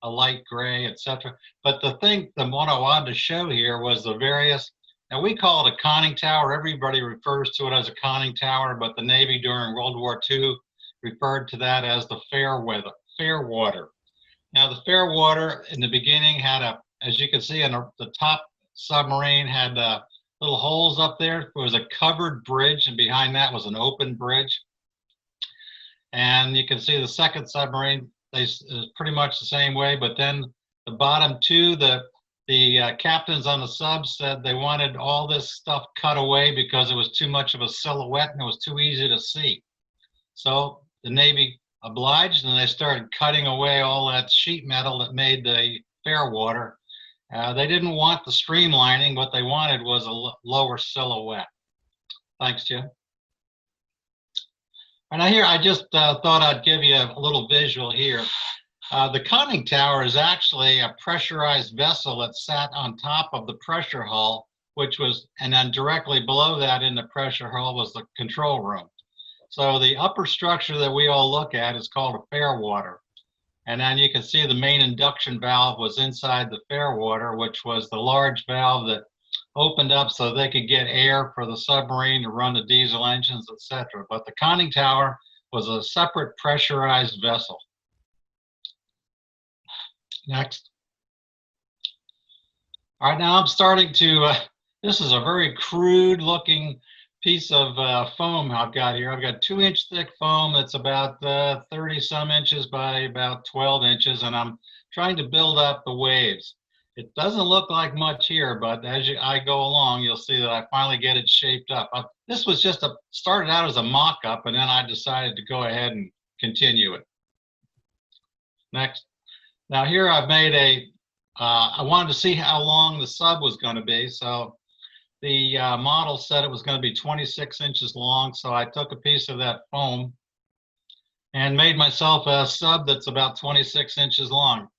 light gray, etc. But the one I wanted to show here was the various. Now, we call it a conning tower. Everybody refers to it as a conning tower, but the Navy during World War II referred to that as the fair water. Now, the fair water in the beginning had as you can see, in the top submarine had little holes up there. There was a covered bridge, and behind that was an open bridge. And you can see the second submarine is pretty much the same way, but then the bottom two, the captains on the sub said they wanted all this stuff cut away because it was too much of a silhouette and it was too easy to see. So the Navy obliged, and they started cutting away all that sheet metal that made the fair water. They didn't want the streamlining. What they wanted was a lower silhouette. Thanks, Jim. And here, I just thought I'd give you a little visual here. The conning tower is actually a pressurized vessel that sat on top of the pressure hull, and then directly below that in the pressure hull was the control room. So the upper structure that we all look at is called a fair water. And then you can see the main induction valve was inside the fair water, which was the large valve that opened up so they could get air for the submarine to run the diesel engines, etc. But the conning tower was a separate pressurized vessel. Next. All right, now I'm starting to, this is a very crude looking piece of foam I've got here. I've got 2-inch thick foam that's about 30 some inches by about 12 inches, and I'm trying to build up the waves. It doesn't look like much here, but as I go along, you'll see that I finally get it shaped up. This was just started out as a mock-up, and then I decided to go ahead and continue it. Next. Now here I've made I wanted to see how long the sub was going to be. So the model said it was going to be 26 inches long. So I took a piece of that foam and made myself a sub that's about 26 inches long.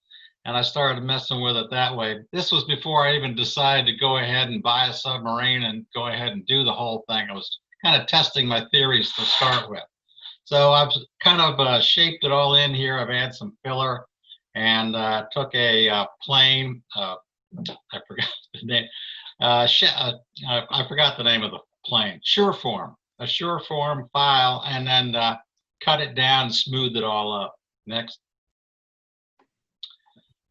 And I started messing with it that way. This was before I even decided to go ahead and buy a submarine and go ahead and do the whole thing. I was kind of testing my theories to start with. So I've kind of shaped it all in here. I've had some filler. And took a plane. I forgot the name. I forgot the name of the plane. Sureform, a Sureform file, and then cut it down and smoothed it all up. Next.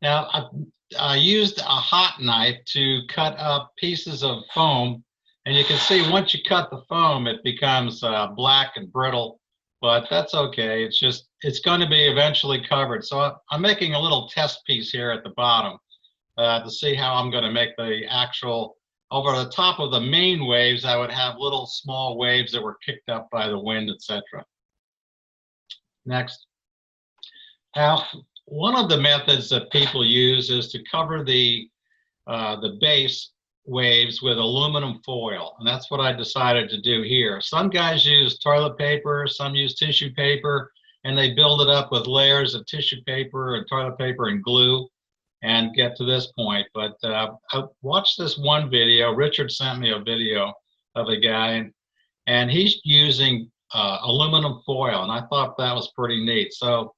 Now I used a hot knife to cut up pieces of foam, and you can see once you cut the foam, it becomes black and brittle. But that's okay. It's going to be eventually covered. So I'm making a little test piece here at the bottom to see how I'm going to make the actual, over the top of the main waves, I would have little small waves that were kicked up by the wind, etc. Next. Now, one of the methods that people use is to cover the base waves with aluminum foil, and that's what I decided to do here. Some guys use toilet paper, some use tissue paper, and they build it up with layers of tissue paper and toilet paper and glue and get to this point. But I watched this one video. Richard sent me a video of a guy, and he's using aluminum foil, and I thought that was pretty neat. So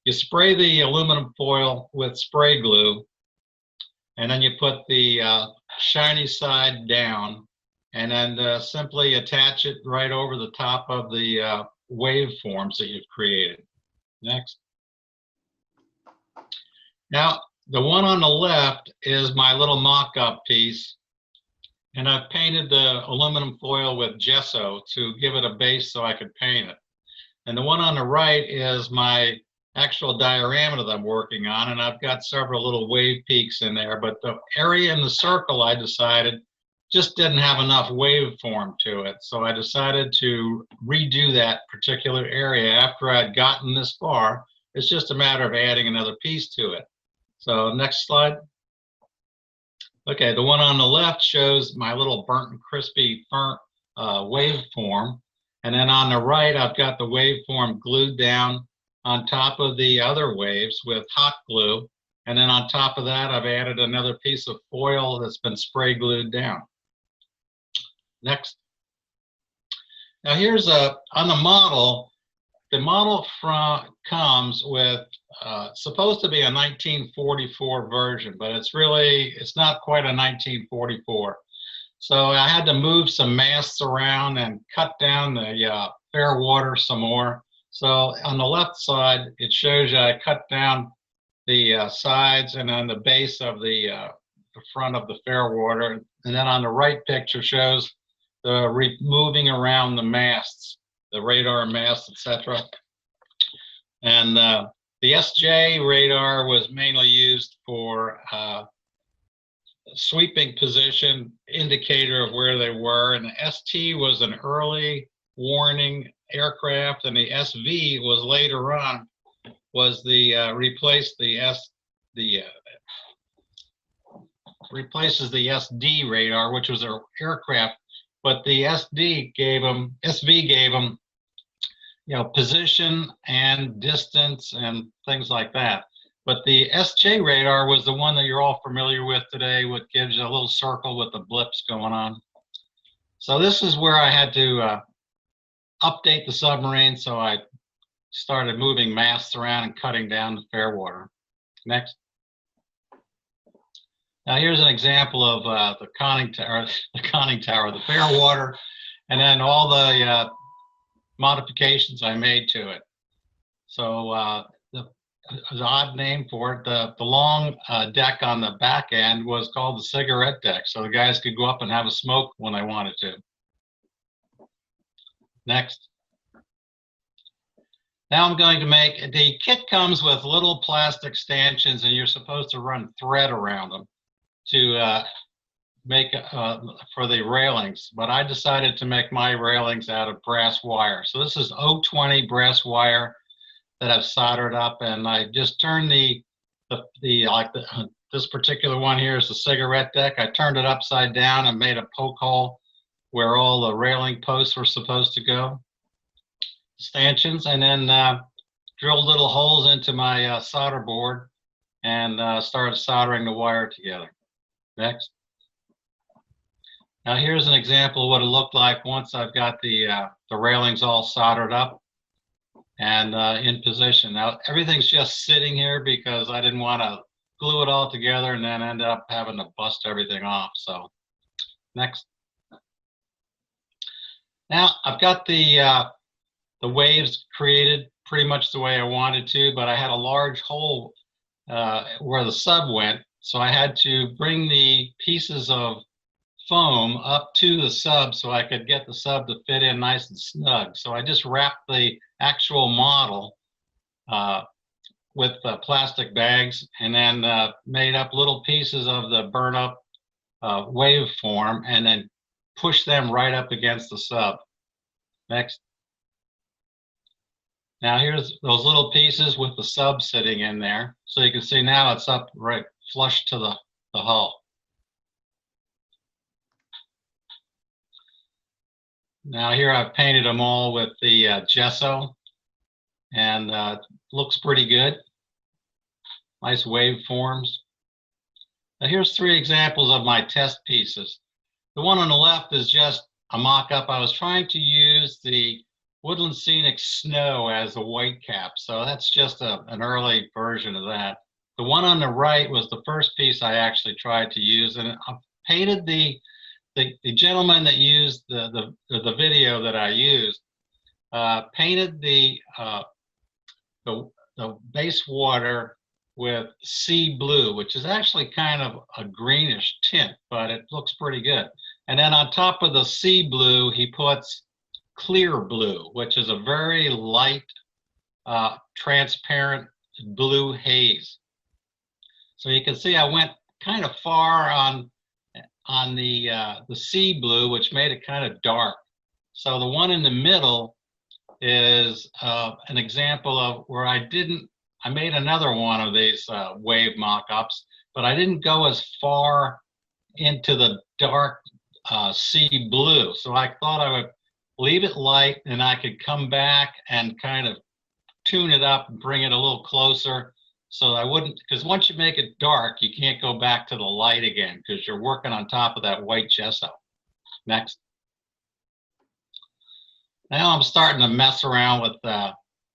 you spray the aluminum foil with spray glue, and then you put the shiny side down, and then simply attach it right over the top of the waveforms that you've created. Next. Now, the one on the left is my little mock-up piece, and I've painted the aluminum foil with gesso to give it a base so I could paint it. And the one on the right is my actual diorama that I'm working on, and I've got several little wave peaks in there, but the area in the circle I decided just didn't have enough waveform to it. So I decided to redo that particular area after I'd gotten this far. It's just a matter of adding another piece to it. So next slide. Okay, the one on the left shows my little burnt and crispy waveform. And then on the right, I've got the waveform glued down on top of the other waves with hot glue. And then on top of that, I've added another piece of foil that's been spray glued down. Next. Now here's on the model comes with supposed to be a 1944 version, but it's not quite a 1944. So I had to move some masts around and cut down the fair water some more. So on the left side, it shows you I cut down the sides and then the base of the front of the fair water. And then on the right picture shows the moving around the masts, the radar masts, etc. And the SJ radar was mainly used for sweeping position indicator of where they were, and the ST was an early warning aircraft, and the SV was later on replaces the SD radar, which was an aircraft, but the SV gave them, position and distance and things like that. But the SJ radar was the one that you're all familiar with today, which gives you a little circle with the blips going on. So this is where I had to update the submarine, so I started moving masts around and cutting down the fair water. Next. Now here's an example of the conning tower, the fair water, and then all the modifications I made to it. So the odd name for it, the long deck on the back end was called the cigarette deck, so the guys could go up and have a smoke when they wanted to. Next. Now I'm going to make, the kit comes with little plastic stanchions, and you're supposed to run thread around them to make for the railings, but I decided to make my railings out of brass wire. So this is 020 brass wire that I've soldered up, and I just turned this particular one here is the cigarette deck. I turned it upside down and made a poke hole where all the railing posts were supposed to go, stanchions, and then drilled little holes into my solder board and started soldering the wire together. Next. Now here's an example of what it looked like once I've got the railings all soldered up and in position. Now everything's just sitting here because I didn't want to glue it all together and then end up having to bust everything off. So next. Now I've got the waves created pretty much the way I wanted to, but I had a large hole where the sub went. So I had to bring the pieces of foam up to the sub so I could get the sub to fit in nice and snug. So I just wrapped the actual model with plastic bags and then made up little pieces of the burn up waveform and then pushed them right up against the sub. Next. Now here's those little pieces with the sub sitting in there. So you can see now it's up right flush to the hull. Now here I've painted them all with the gesso, and looks pretty good. Nice waveforms. Now here's 3 examples of my test pieces. The one on the left is just a mock-up, I was trying to use the Woodland Scenic Snow as a white cap. So that's just an early version of that. The one on the right was the first piece I actually tried to use, and I painted the gentleman that used the video that I used, painted the base water with sea blue, which is actually kind of a greenish tint, but it looks pretty good. And then on top of the sea blue, he puts clear blue, which is a very light, transparent blue haze. So you can see I went kind of far on the sea blue, which made it kind of dark. So the one in the middle is an example of where I made another one of these wave mock-ups, but I didn't go as far into the dark sea blue. So I thought I would leave it light and I could come back and kind of tune it up and bring it a little closer. So I wouldn't, because once you make it dark, you can't go back to the light again because you're working on top of that white gesso. Next. Now I'm starting to mess around with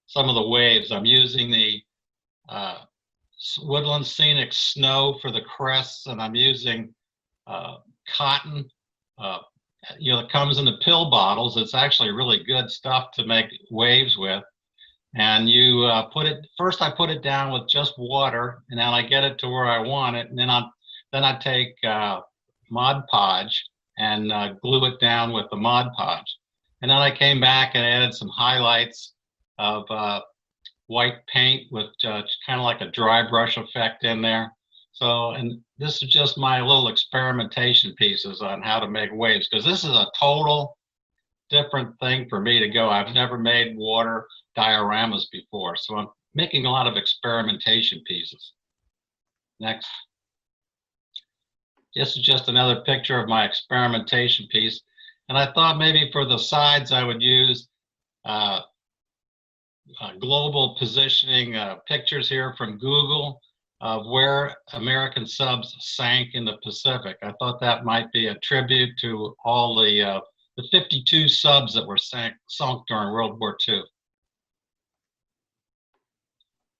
some of the waves. I'm using the Woodland Scenic Snow for the crests, and I'm using cotton, that comes in the pill bottles. It's actually really good stuff to make waves with. And you first I put it down with just water, and then I get it to where I want it, and then I take Mod Podge and glue it down with the Mod Podge. And then I came back and added some highlights of white paint with kind of like a dry brush effect in there. So, and this is just my little experimentation pieces on how to make waves, because this is a total different thing for me to go. I've never made water dioramas before, so I'm making a lot of experimentation pieces. Next. This is just another picture of my experimentation piece. And I thought maybe for the sides I would use global positioning pictures here from Google of where American subs sank in the Pacific. I thought that might be a tribute to all the 52 subs that were sunk during World War II.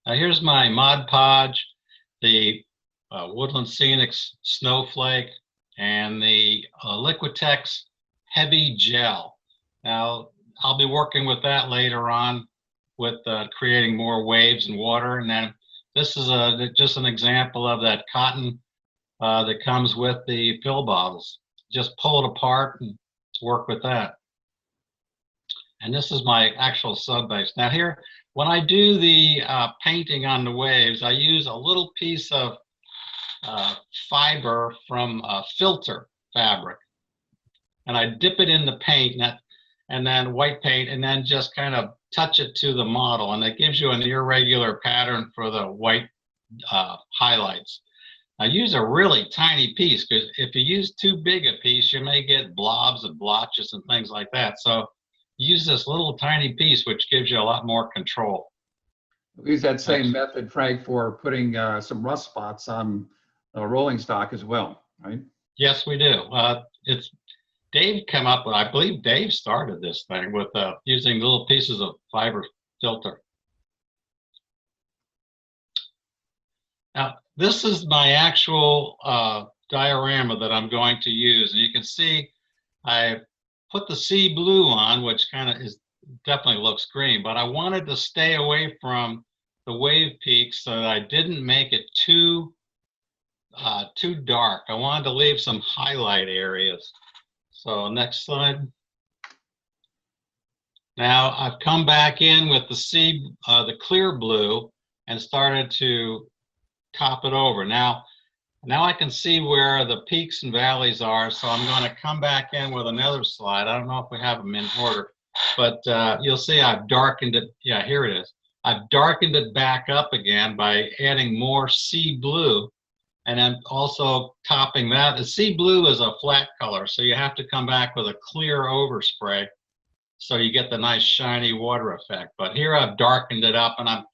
Now here's my Mod Podge, the Woodland Scenic Snowflake, and the Liquitex Heavy Gel. Now I'll be working with that later on with creating more waves and water. And then this is just an example of that cotton that comes with the pill bottles. Just pull it apart and work with that. And this is my actual sub base. Now here, when I do the painting on the waves, I use a little piece of fiber from filter fabric, and I dip it in the paint and then white paint, and then just kind of touch it to the model, and it gives you an irregular pattern for the white highlights. I use a really tiny piece, because if you use too big a piece, you may get blobs and blotches and things like that. So use this little tiny piece, which gives you a lot more control. We use that same method, Frank, for putting some rust spots on rolling stock as well, right? Yes, we do. It's Dave came up with, I believe Dave started this thing with using little pieces of fiber filter. Now, this is my actual diorama that I'm going to use. And you can see I put the sea blue on, which kind of definitely looks green, but I wanted to stay away from the wave peaks so that I didn't make it too dark. I wanted to leave some highlight areas. So next slide. Now I've come back in with the clear blue and started to top it over. Now I can see where the peaks and valleys are, so I'm going to come back in with another slide. I don't know if we have them in order, but you'll see I've darkened it. Yeah, here it is. I've darkened it back up again by adding more sea blue, and then also topping that. The sea blue is a flat color, so you have to come back with a clear overspray so you get the nice shiny water effect. But here I've darkened it up, and I'm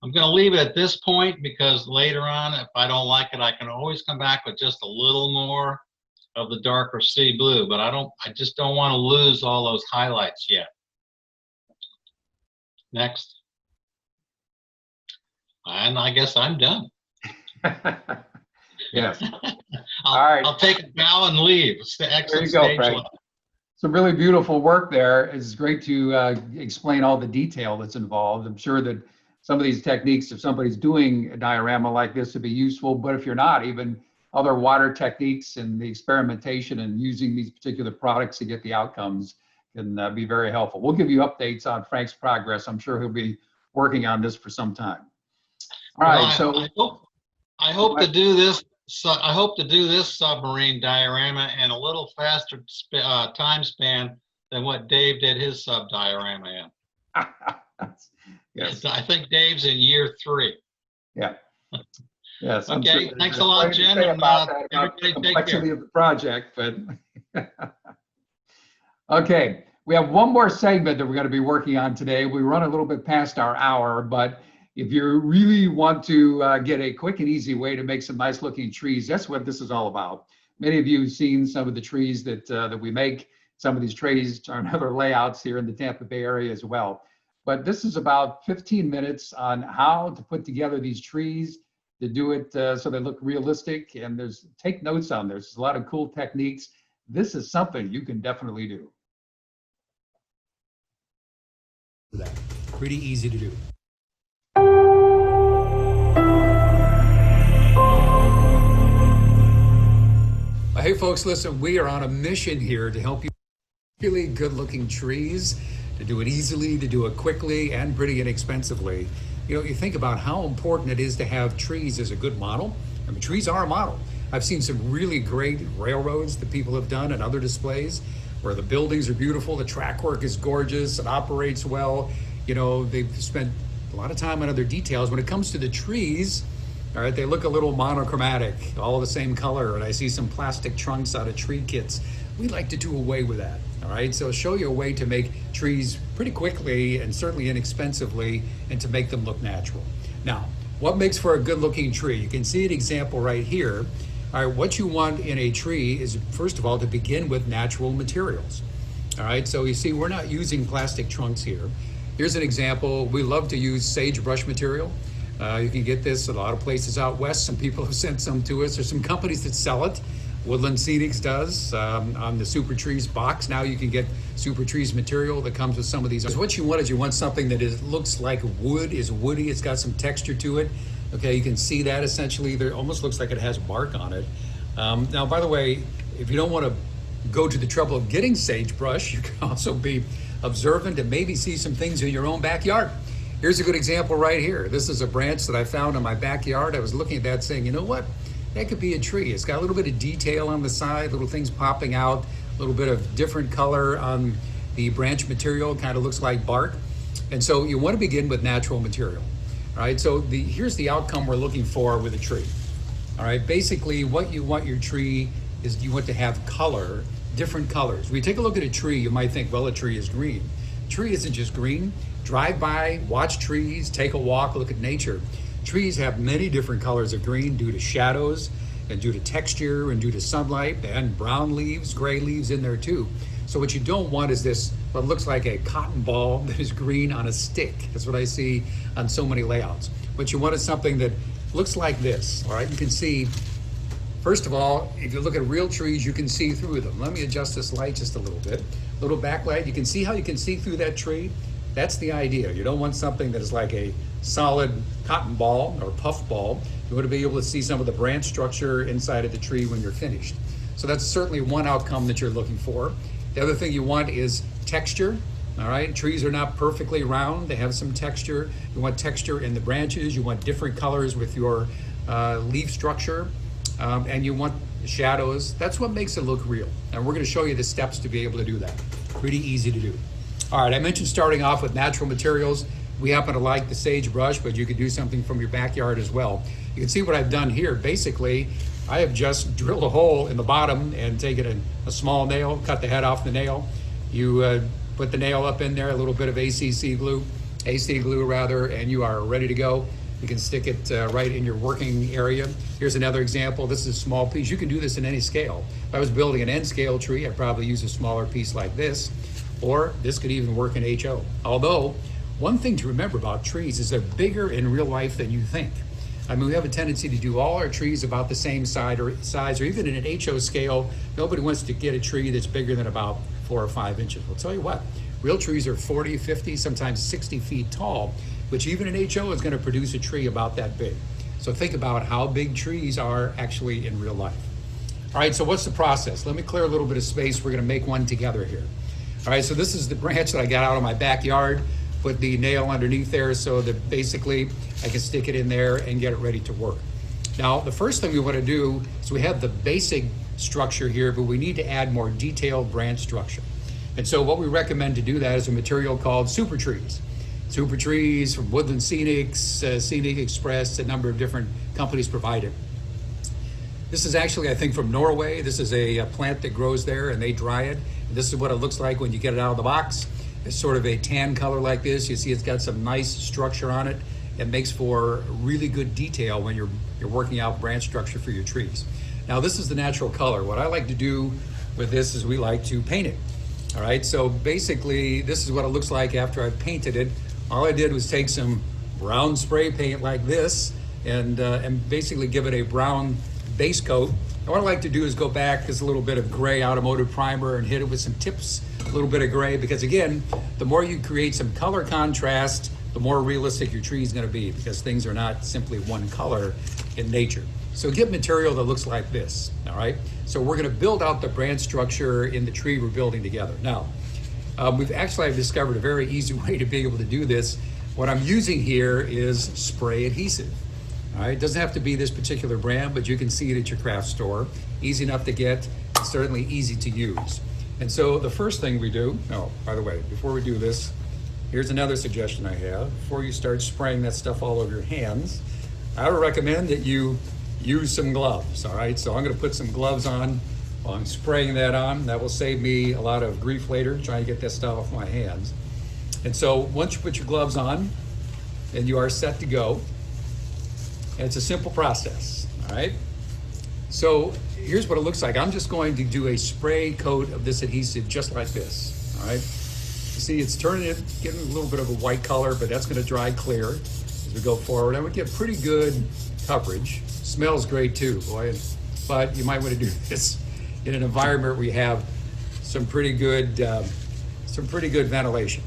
going to leave it at this point, because later on, if I don't like it, I can always come back with just a little more of the darker sea blue, but I just don't want to lose all those highlights yet. Next. And I guess I'm done. Yes. I'll, All right. I'll take a bow and leave. It's the There exit you go, stage Frank. left. Some really beautiful work there. It's great to explain all the detail that's involved. I'm sure that some of these techniques, if somebody's doing a diorama like this, would be useful. But if you're not, even other water techniques and the experimentation and using these particular products to get the outcomes can be very helpful. We'll give you updates on Frank's progress. I'm sure he'll be working on this for some time. All right, Well, so I hope to do this. So I hope to do this submarine diorama in a little faster time span than what Dave did his sub diorama in. yes, I think Dave's in year 3. yeah. Yes. I'm Okay, sure thanks there's a lot, plenty to Jim, say and, about that, about everybody the take complexity care. of the project, but okay, we have one more segment that we're going to be working on today. We run a little bit past our hour, but if you really want to get a quick and easy way to make some nice looking trees, that's what this is all about. Many of you have seen some of the trees that we make. Some of these trees are in other layouts here in the Tampa Bay area as well. But this is about 15 minutes on how to put together these trees, to do it so they look realistic. And take notes on this. There's a lot of cool techniques. This is something you can definitely do. Pretty easy to do. Hey folks, listen, we are on a mission here to help you really good looking trees, to do it easily, to do it quickly and pretty inexpensively. You know, you think about how important it is to have trees as a good model. I mean, trees are a model. I've seen some really great railroads that people have done and other displays where the buildings are beautiful, the track work is gorgeous, it operates well. You know, they've spent a lot of time on other details. When it comes to the trees, all right, they look a little monochromatic, all the same color, and I see some plastic trunks out of tree kits. We like to do away with that, all right? So I'll show you a way to make trees pretty quickly and certainly inexpensively and to make them look natural. Now, what makes for a good looking tree? You can see an example right here. All right, what you want in a tree is, first of all, to begin with natural materials. All right, so you see we're not using plastic trunks here. Here's an example. We love to use sagebrush material. You can get this at a lot of places out west. Some people have sent some to us. There's some companies that sell it. Woodland Scenics does on the Super Trees box. Now you can get Super Trees material that comes with some of these. What you want is you want something that looks like wood, is woody. It's got some texture to it. Okay, you can see that essentially. There almost looks like it has bark on it. Now, by the way, if you don't want to go to the trouble of getting sagebrush, you can also be observant and maybe see some things in your own backyard. Here's a good example right here. This is a branch that I found in my backyard. I was looking at that saying, you know what? That could be a tree. It's got a little bit of detail on the side, little things popping out, a little bit of different color on the branch material, kind of looks like bark. And so you want to begin with natural material. All right, so here's the outcome we're looking for with a tree. All right, basically what you want your tree is you want to have color, different colors. When you take a look at a tree, you might think, well, a tree is green. A tree isn't just green. Drive by, watch trees, take a walk, look at nature. Trees have many different colors of green due to shadows and due to texture and due to sunlight, and brown leaves, gray leaves in there too. So what you don't want is this, what looks like a cotton ball that is green on a stick. That's what I see on so many layouts. What you want is something that looks like this, all right? You can see, first of all, if you look at real trees, you can see through them. Let me adjust this light just a little bit. Little backlight, you can see how you can see through that tree. That's the idea. You don't want something that is like a solid cotton ball or puff ball. You want to be able to see some of the branch structure inside of the tree when you're finished. So that's certainly one outcome that you're looking for. The other thing you want is texture. All right, trees are not perfectly round. They have some texture. You want texture in the branches. You want different colors with your leaf structure. And you want shadows. That's what makes it look real. And we're going to show you the steps to be able to do that. Pretty easy to do. All right, I mentioned starting off with natural materials. We happen to like the sagebrush, but you could do something from your backyard as well. You can see what I've done here. Basically, I have just drilled a hole in the bottom and taken a small nail, cut the head off the nail. You put the nail up in there, a little bit of AC glue, and you are ready to go. You can stick it right in your working area. Here's another example. This is a small piece. You can do this in any scale. If I was building an N scale tree, I'd probably use a smaller piece like this, or this could even work in HO. Although, one thing to remember about trees is they're bigger in real life than you think. I mean, we have a tendency to do all our trees about the same size, or even in an HO scale, nobody wants to get a tree that's bigger than about 4 or 5 inches. Well, tell you what, real trees are 40, 50, sometimes 60 feet tall, which even in HO is going to produce a tree about that big. So think about how big trees are actually in real life. All right, so what's the process? Let me clear a little bit of space. We're going to make one together here. All right, so this is the branch that I got out of my backyard. Put the nail underneath there so that basically I can stick it in there and get it ready to work. Now, the first thing we want to do is we have the basic structure here, but we need to add more detailed branch structure. And so what we recommend to do that is a material called super trees. Super trees from Woodland Scenics, Scenic Express, a number of different companies provide it. This is actually, I think, from Norway. This is a plant that grows there and they dry it. And this is what it looks like when you get it out of the box. It's sort of a tan color like this. You see it's got some nice structure on it. It makes for really good detail when you're working out branch structure for your trees. Now this is the natural color. What I like to do with this is we like to paint it. All right, so basically this is what it looks like after I've painted it. All I did was take some brown spray paint like this and basically give it a brown base coat. And what I like to do is go back, there's a little bit of gray automotive primer and hit it with some tips, a little bit of gray, because again, the more you create some color contrast, the more realistic your tree is going to be, because things are not simply one color in nature. So get material that looks like this, all right? So we're going to build out the branch structure in the tree we're building together. Now, I've discovered a very easy way to be able to do this. What I'm using here is spray adhesive. All right, it doesn't have to be this particular brand, but you can see it at your craft store. Easy enough to get, certainly easy to use. And so the first thing we do, by the way, before we do this, here's another suggestion I have. Before you start spraying that stuff all over your hands, I would recommend that you use some gloves, all right? So I'm gonna put some gloves on while I'm spraying that on. That will save me a lot of grief later trying to get that stuff off my hands. And so once you put your gloves on, then you are set to go. And it's a simple process, all right? So here's what it looks like. I'm just going to do a spray coat of this adhesive just like this, all right? You see it's getting a little bit of a white color, but that's gonna dry clear as we go forward. I would get pretty good coverage. Smells great too, boy. But you might wanna do this in an environment where you have some pretty good ventilation.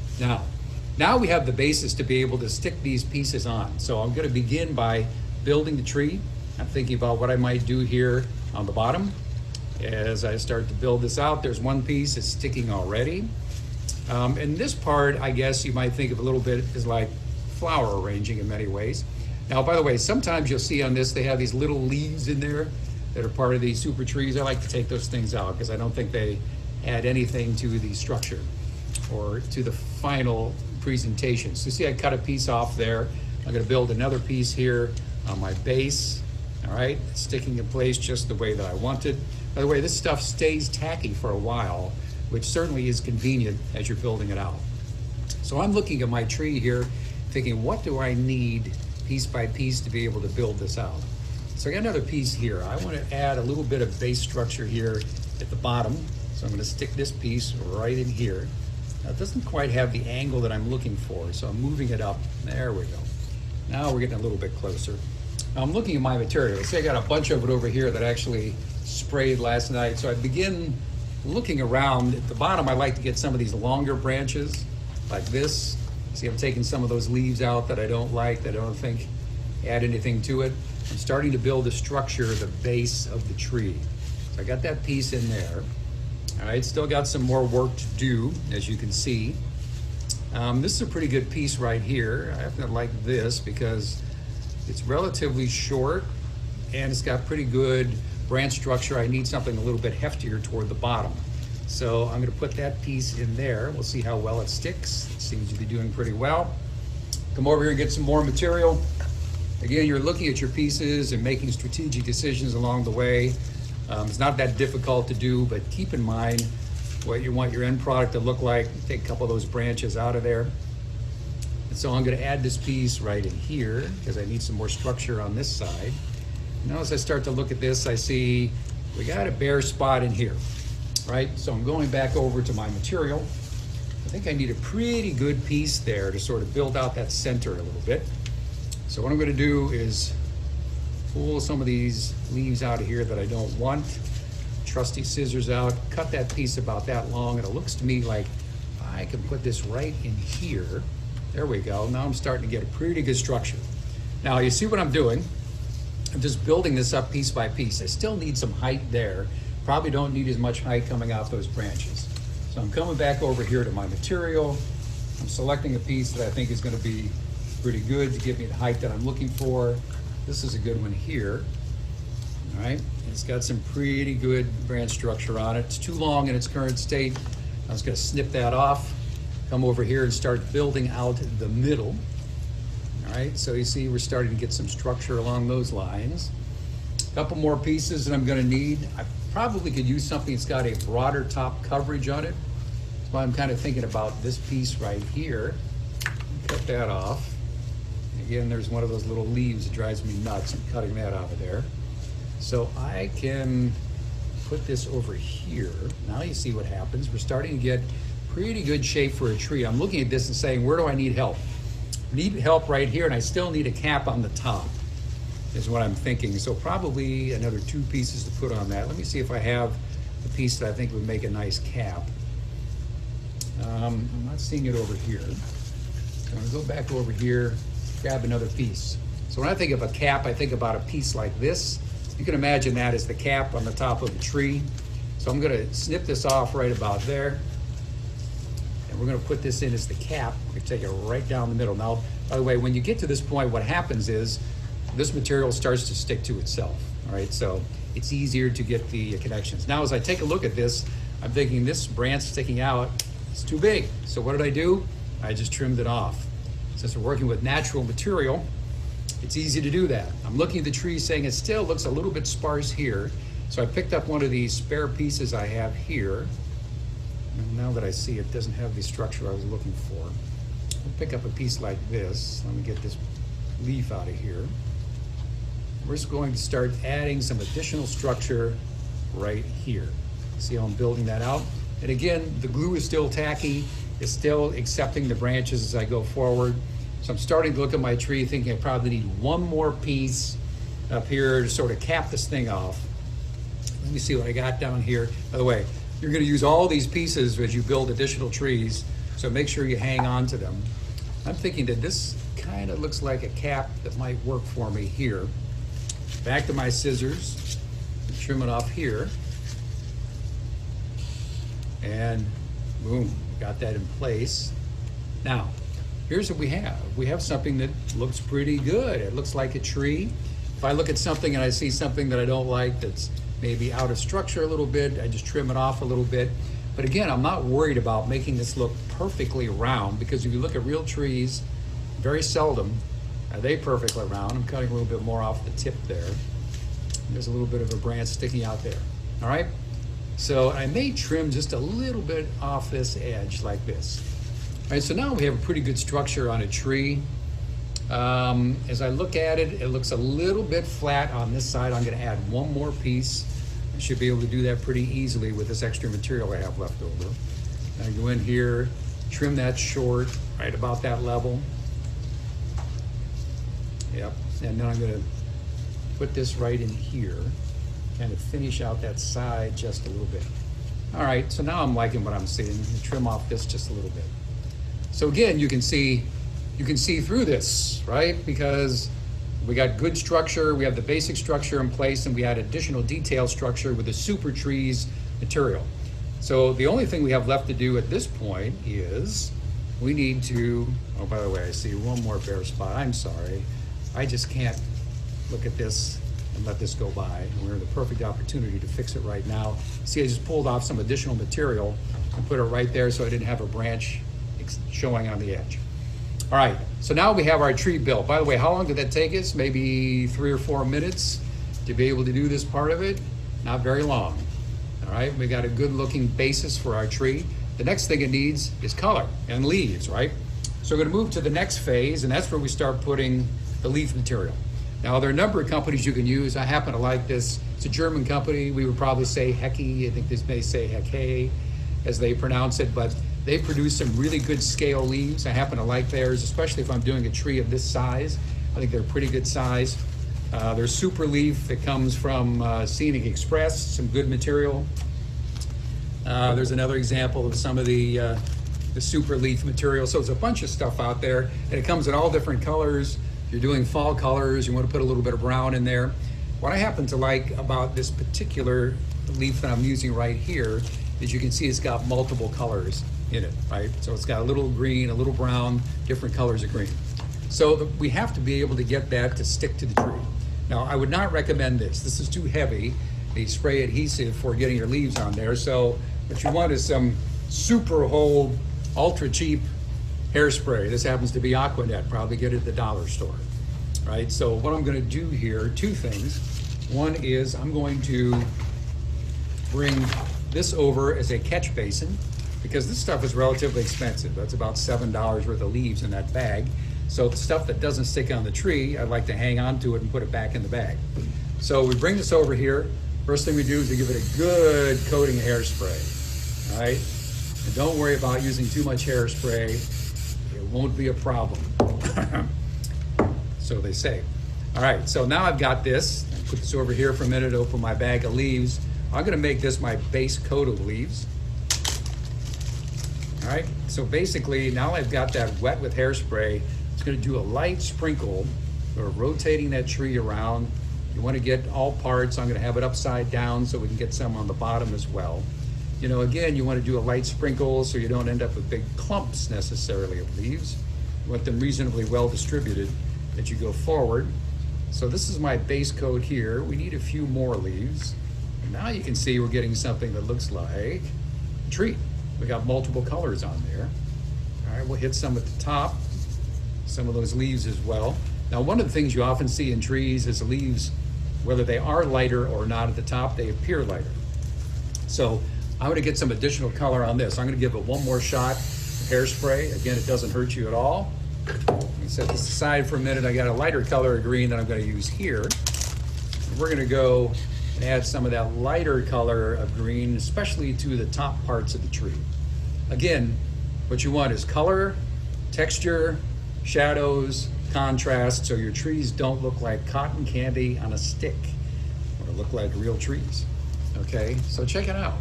Now we have the basis to be able to stick these pieces on. So I'm gonna begin by building the tree. I'm thinking about what I might do here on the bottom. As I start to build this out, there's one piece that's sticking already. And this part, I guess you might think of a little bit as like flower arranging in many ways. Now, by the way, sometimes you'll see on this, they have these little leaves in there that are part of these super trees. I like to take those things out because I don't think they add anything to the structure or to the final presentation. So see, I cut a piece off there. I'm gonna build another piece here on my base, all right? It's sticking in place just the way that I want it. By the way, this stuff stays tacky for a while, which certainly is convenient as you're building it out. So I'm looking at my tree here, thinking, what do I need piece by piece to be able to build this out? So I got another piece here. I want to add a little bit of base structure here at the bottom. So I'm going to stick this piece right in here. Now it doesn't quite have the angle that I'm looking for, so I'm moving it up. There we go. Now we're getting a little bit closer. Now I'm looking at my material. See, I got a bunch of it over here that I actually sprayed last night. So I begin looking around. At the bottom, I like to get some of these longer branches like this. See, I'm taking some of those leaves out that I don't like, that I don't think add anything to it. I'm starting to build a structure, the base of the tree. So I got that piece in there. All right, still got some more work to do, as you can see. This is a pretty good piece right here. I happen to like this because it's relatively short and it's got pretty good branch structure. I need something a little bit heftier toward the bottom. So I'm gonna put that piece in there. We'll see how well it sticks. It seems to be doing pretty well. Come over here and get some more material. Again, you're looking at your pieces and making strategic decisions along the way. It's not that difficult to do, but keep in mind what you want your end product to look like. Take a couple of those branches out of there. So I'm going to add this piece right in here because I need some more structure on this side. Now as I start to look at this, I see we got a bare spot in here, right? So I'm going back over to my material. I think I need a pretty good piece there to sort of build out that center a little bit. So what I'm going to do is pull some of these leaves out of here that I don't want. Trusty scissors out, cut that piece about that long, and it looks to me like I can put this right in here. There we go. Now I'm starting to get a pretty good structure. Now you see what I'm doing? I'm just building this up piece by piece. I still need some height there. Probably don't need as much height coming off those branches. So I'm coming back over here to my material. I'm selecting a piece that I think is going to be pretty good to give me the height that I'm looking for. This is a good one here. All right, it's got some pretty good branch structure on it. It's too long in its current state. I was going to snip that off, come over here and start building out the middle. All right, so you see we're starting to get some structure along those lines. A couple more pieces that I'm going to need. I probably could use something that's got a broader top coverage on it. That's why I'm kind of thinking about this piece right here. Cut that off. Again, there's one of those little leaves that drives me nuts. I'm cutting that out of there. So I can put this over here. Now you see what happens. We're starting to get pretty good shape for a tree. I'm looking at this and saying, where do I need help? I need help right here, and I still need a cap on the top, is what I'm thinking. So probably another 2 pieces to put on that. Let me see if I have the piece that I think would make a nice cap. I'm not seeing it over here. I'm gonna go back over here, grab another piece. So when I think of a cap, I think about a piece like this. You can imagine that as the cap on the top of a tree. So I'm gonna snip this off right about there. And we're gonna put this in as the cap. We take it right down the middle. Now, by the way, when you get to this point, what happens is this material starts to stick to itself, all right? So it's easier to get the connections. Now, as I take a look at this, I'm thinking this branch sticking out is too big. So what did I do? I just trimmed it off. Since we're working with natural material, it's easy to do that. I'm looking at the tree saying it still looks a little bit sparse here. So I picked up one of these spare pieces I have here. And now that I see it doesn't have the structure I was looking for. I'll pick up a piece like this. Let me get this leaf out of here. We're just going to start adding some additional structure right here. See how I'm building that out? And again, the glue is still tacky. It's still accepting the branches as I go forward. So I'm starting to look at my tree thinking I probably need one more piece up here to sort of cap this thing off. Let me see what I got down here. By the way, you're going to use all these pieces as you build additional trees, so make sure you hang on to them. I'm thinking that this kind of looks like a cap that might work for me here. Back to my scissors, trim it off here. And boom, got that in place. Now, here's what we have. We have something that looks pretty good. It looks like a tree. If I look at something and I see something that I don't like that's maybe out of structure a little bit, I just trim it off a little bit. But again, I'm not worried about making this look perfectly round, because if you look at real trees, very seldom are they perfectly round. I'm cutting a little bit more off the tip there. There's a little bit of a branch sticking out there. All right? So I may trim just a little bit off this edge like this. All right, so now we have a pretty good structure on a tree. As I look at it, it looks a little bit flat on this side. I'm gonna add one more piece. I should be able to do that pretty easily with this extra material I have left over. I go in here, trim that short, right about that level. Yep, and then I'm gonna put this right in here, kind of finish out that side just a little bit. All right, so now I'm liking what I'm seeing. Trim off this just a little bit. So again, you can see through this, right? Because we got good structure, we have the basic structure in place, and we had additional detail structure with the super trees material. So the only thing we have left to do at this point is we need to, oh, by the way, I see one more bare spot. I'm sorry. I just can't look at this and let this go by. And we're in the perfect opportunity to fix it right now. See, I just pulled off some additional material and put it right there so I didn't have a branch showing on the edge. All right, so now we have our tree built. By the way, how long did that take us? Maybe 3 or 4 minutes to be able to do this part of it? Not very long. All right, we got a good looking basis for our tree. The next thing it needs is color and leaves, right? So we're going to move to the next phase, and that's where we start putting the leaf material. Now, there are a number of companies you can use. I happen to like this. It's a German company. We would probably say Hecke. I think this may say Hecke as they pronounce it, but they produce some really good scale leaves. I happen to like theirs, especially if I'm doing a tree of this size. I think they're a pretty good size. Their super leaf that comes from Scenic Express, some good material. There's another example of some of the super leaf material. So there's a bunch of stuff out there, and it comes in all different colors. If you're doing fall colors, you want to put a little bit of brown in there. What I happen to like about this particular leaf that I'm using right here is you can see it's got multiple colors in it, right? So it's got a little green, a little brown, different colors of green. So we have to be able to get that to stick to the tree. Now, I would not recommend this. This is too heavy, the spray adhesive for getting your leaves on there. So what you want is some super hold, ultra cheap hairspray. This happens to be Aquanet, probably get it at the dollar store, right? So what I'm gonna do here, two things. One is I'm going to bring this over as a catch basin because this stuff is relatively expensive. That's about $7 worth of leaves in that bag. So the stuff that doesn't stick on the tree, I'd like to hang on to it and put it back in the bag. So we bring this over here. First thing we do is we give it a good coating of hairspray, all right? And don't worry about using too much hairspray. It won't be a problem. So they say. All right, so now I've got this. I'll put this over here for a minute, open my bag of leaves. I'm gonna make this my base coat of leaves. All right, so basically now I've got that wet with hairspray. It's gonna do a light sprinkle, or rotating that tree around. You wanna get all parts. I'm gonna have it upside down so we can get some on the bottom as well. You know, again, you wanna do a light sprinkle so you don't end up with big clumps necessarily of leaves. You want them reasonably well distributed as you go forward. So this is my base coat here. We need a few more leaves. And now you can see we're getting something that looks like a tree. We got multiple colors on there. All right, we'll hit some at the top, some of those leaves as well. Now, one of the things you often see in trees is the leaves, whether they are lighter or not at the top, they appear lighter. So I'm gonna get some additional color on this. I'm gonna give it one more shot of hairspray. Again, it doesn't hurt you at all. Let me set this aside for a minute. I got a lighter color of green that I'm gonna use here. And we're gonna go and add some of that lighter color of green, especially to the top parts of the tree. Again, what you want is color, texture, shadows, contrast, so your trees don't look like cotton candy on a stick, or look like real trees. Okay, so check it out.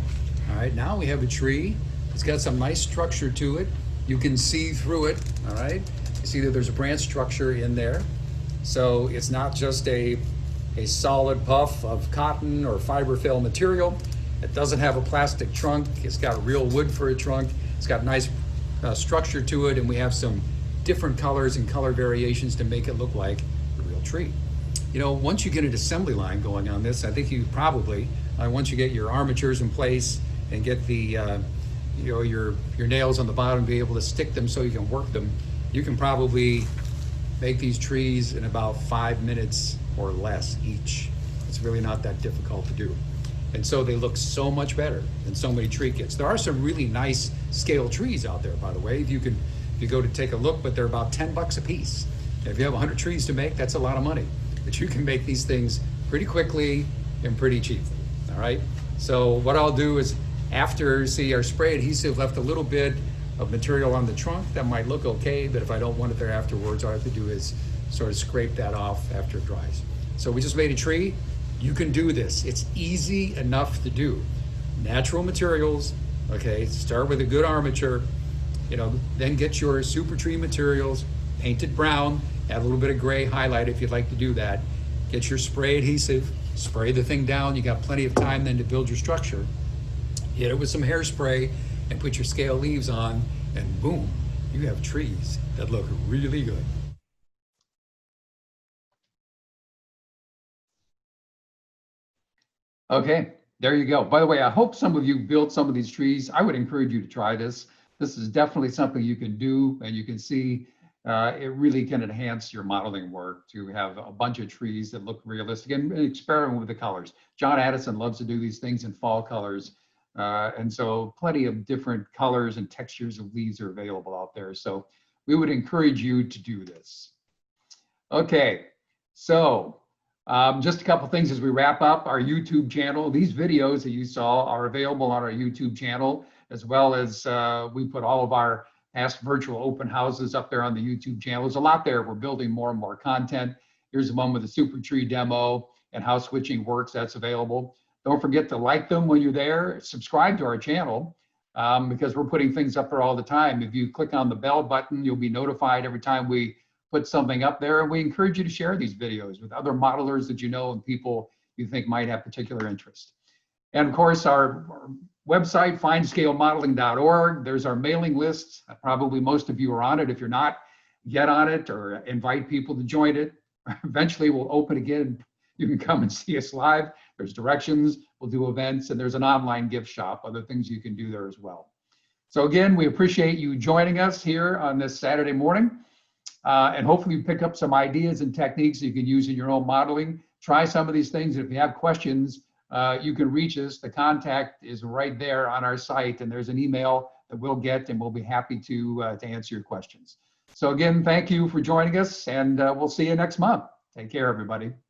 All right, now we have a tree. It's got some nice structure to it. You can see through it, all right? You see that there's a branch structure in there. So it's not just a solid puff of cotton or fiberfill material. It doesn't have a plastic trunk. It's got real wood for a trunk. It's got nice structure to it, and we have some different colors and color variations to make it look like a real tree. You know, once you get an assembly line going on this, I think you probably, once you get your armatures in place and get the, you know, your nails on the bottom, be able to stick them so you can work them, you can probably make these trees in about 5 minutes or less each. It's really not that difficult to do. And so they look so much better than so many tree kits. There are some really nice scale trees out there, by the way. If you go to take a look, but they're about 10 bucks a piece. And if you have 100 trees to make, that's a lot of money. But you can make these things pretty quickly and pretty cheap, all right? So what I'll do is after, see, our spray adhesive left a little bit of material on the trunk. That might look okay, but if I don't want it there afterwards, all I have to do is sort of scrape that off after it dries. So we just made a tree. You can do this. It's easy enough to do. Natural materials, okay? Start with a good armature, you know, then get your super tree materials, paint it brown, add a little bit of gray highlight if you'd like to do that. Get your spray adhesive, spray the thing down. You got plenty of time then to build your structure. Hit it with some hairspray and put your scale leaves on, and boom, you have trees that look really good. Okay, there you go. By the way, I hope some of you built some of these trees. I would encourage you to try this. This is definitely something you can do, and you can see it really can enhance your modeling work to have a bunch of trees that look realistic and experiment with the colors. John Addison loves to do these things in fall colors. And so plenty of different colors and textures of leaves are available out there. So we would encourage you to do this. Okay, so just a couple things as we wrap up. Our YouTube channel, these videos that you saw are available on our YouTube channel, as well as we put all of our past virtual open houses up there on the YouTube channel. There's a lot there. We're building more and more content. Here's the one with the super tree demo and how switching works. That's available. Don't forget to like them when you're there. Subscribe to our channel because we're putting things up there all the time. If you click on the bell button, you'll be notified every time we put something up there. And we encourage you to share these videos with other modelers that you know and people you think might have particular interest. And of course, our website, finescalemodeling.org. There's our mailing list. Probably most of you are on it. If you're not, get on it or invite people to join it. Eventually, we'll open again. You can come and see us live. There's directions. We'll do events, and there's an online gift shop. Other things you can do there as well. So again, we appreciate you joining us here on this Saturday morning. And hopefully you pick up some ideas and techniques you can use in your own modeling. Try some of these things. If you have questions, you can reach us. The contact is right there on our site, and there's an email that we'll get, and we'll be happy to answer your questions. So again, thank you for joining us, and we'll see you next month. Take care, everybody.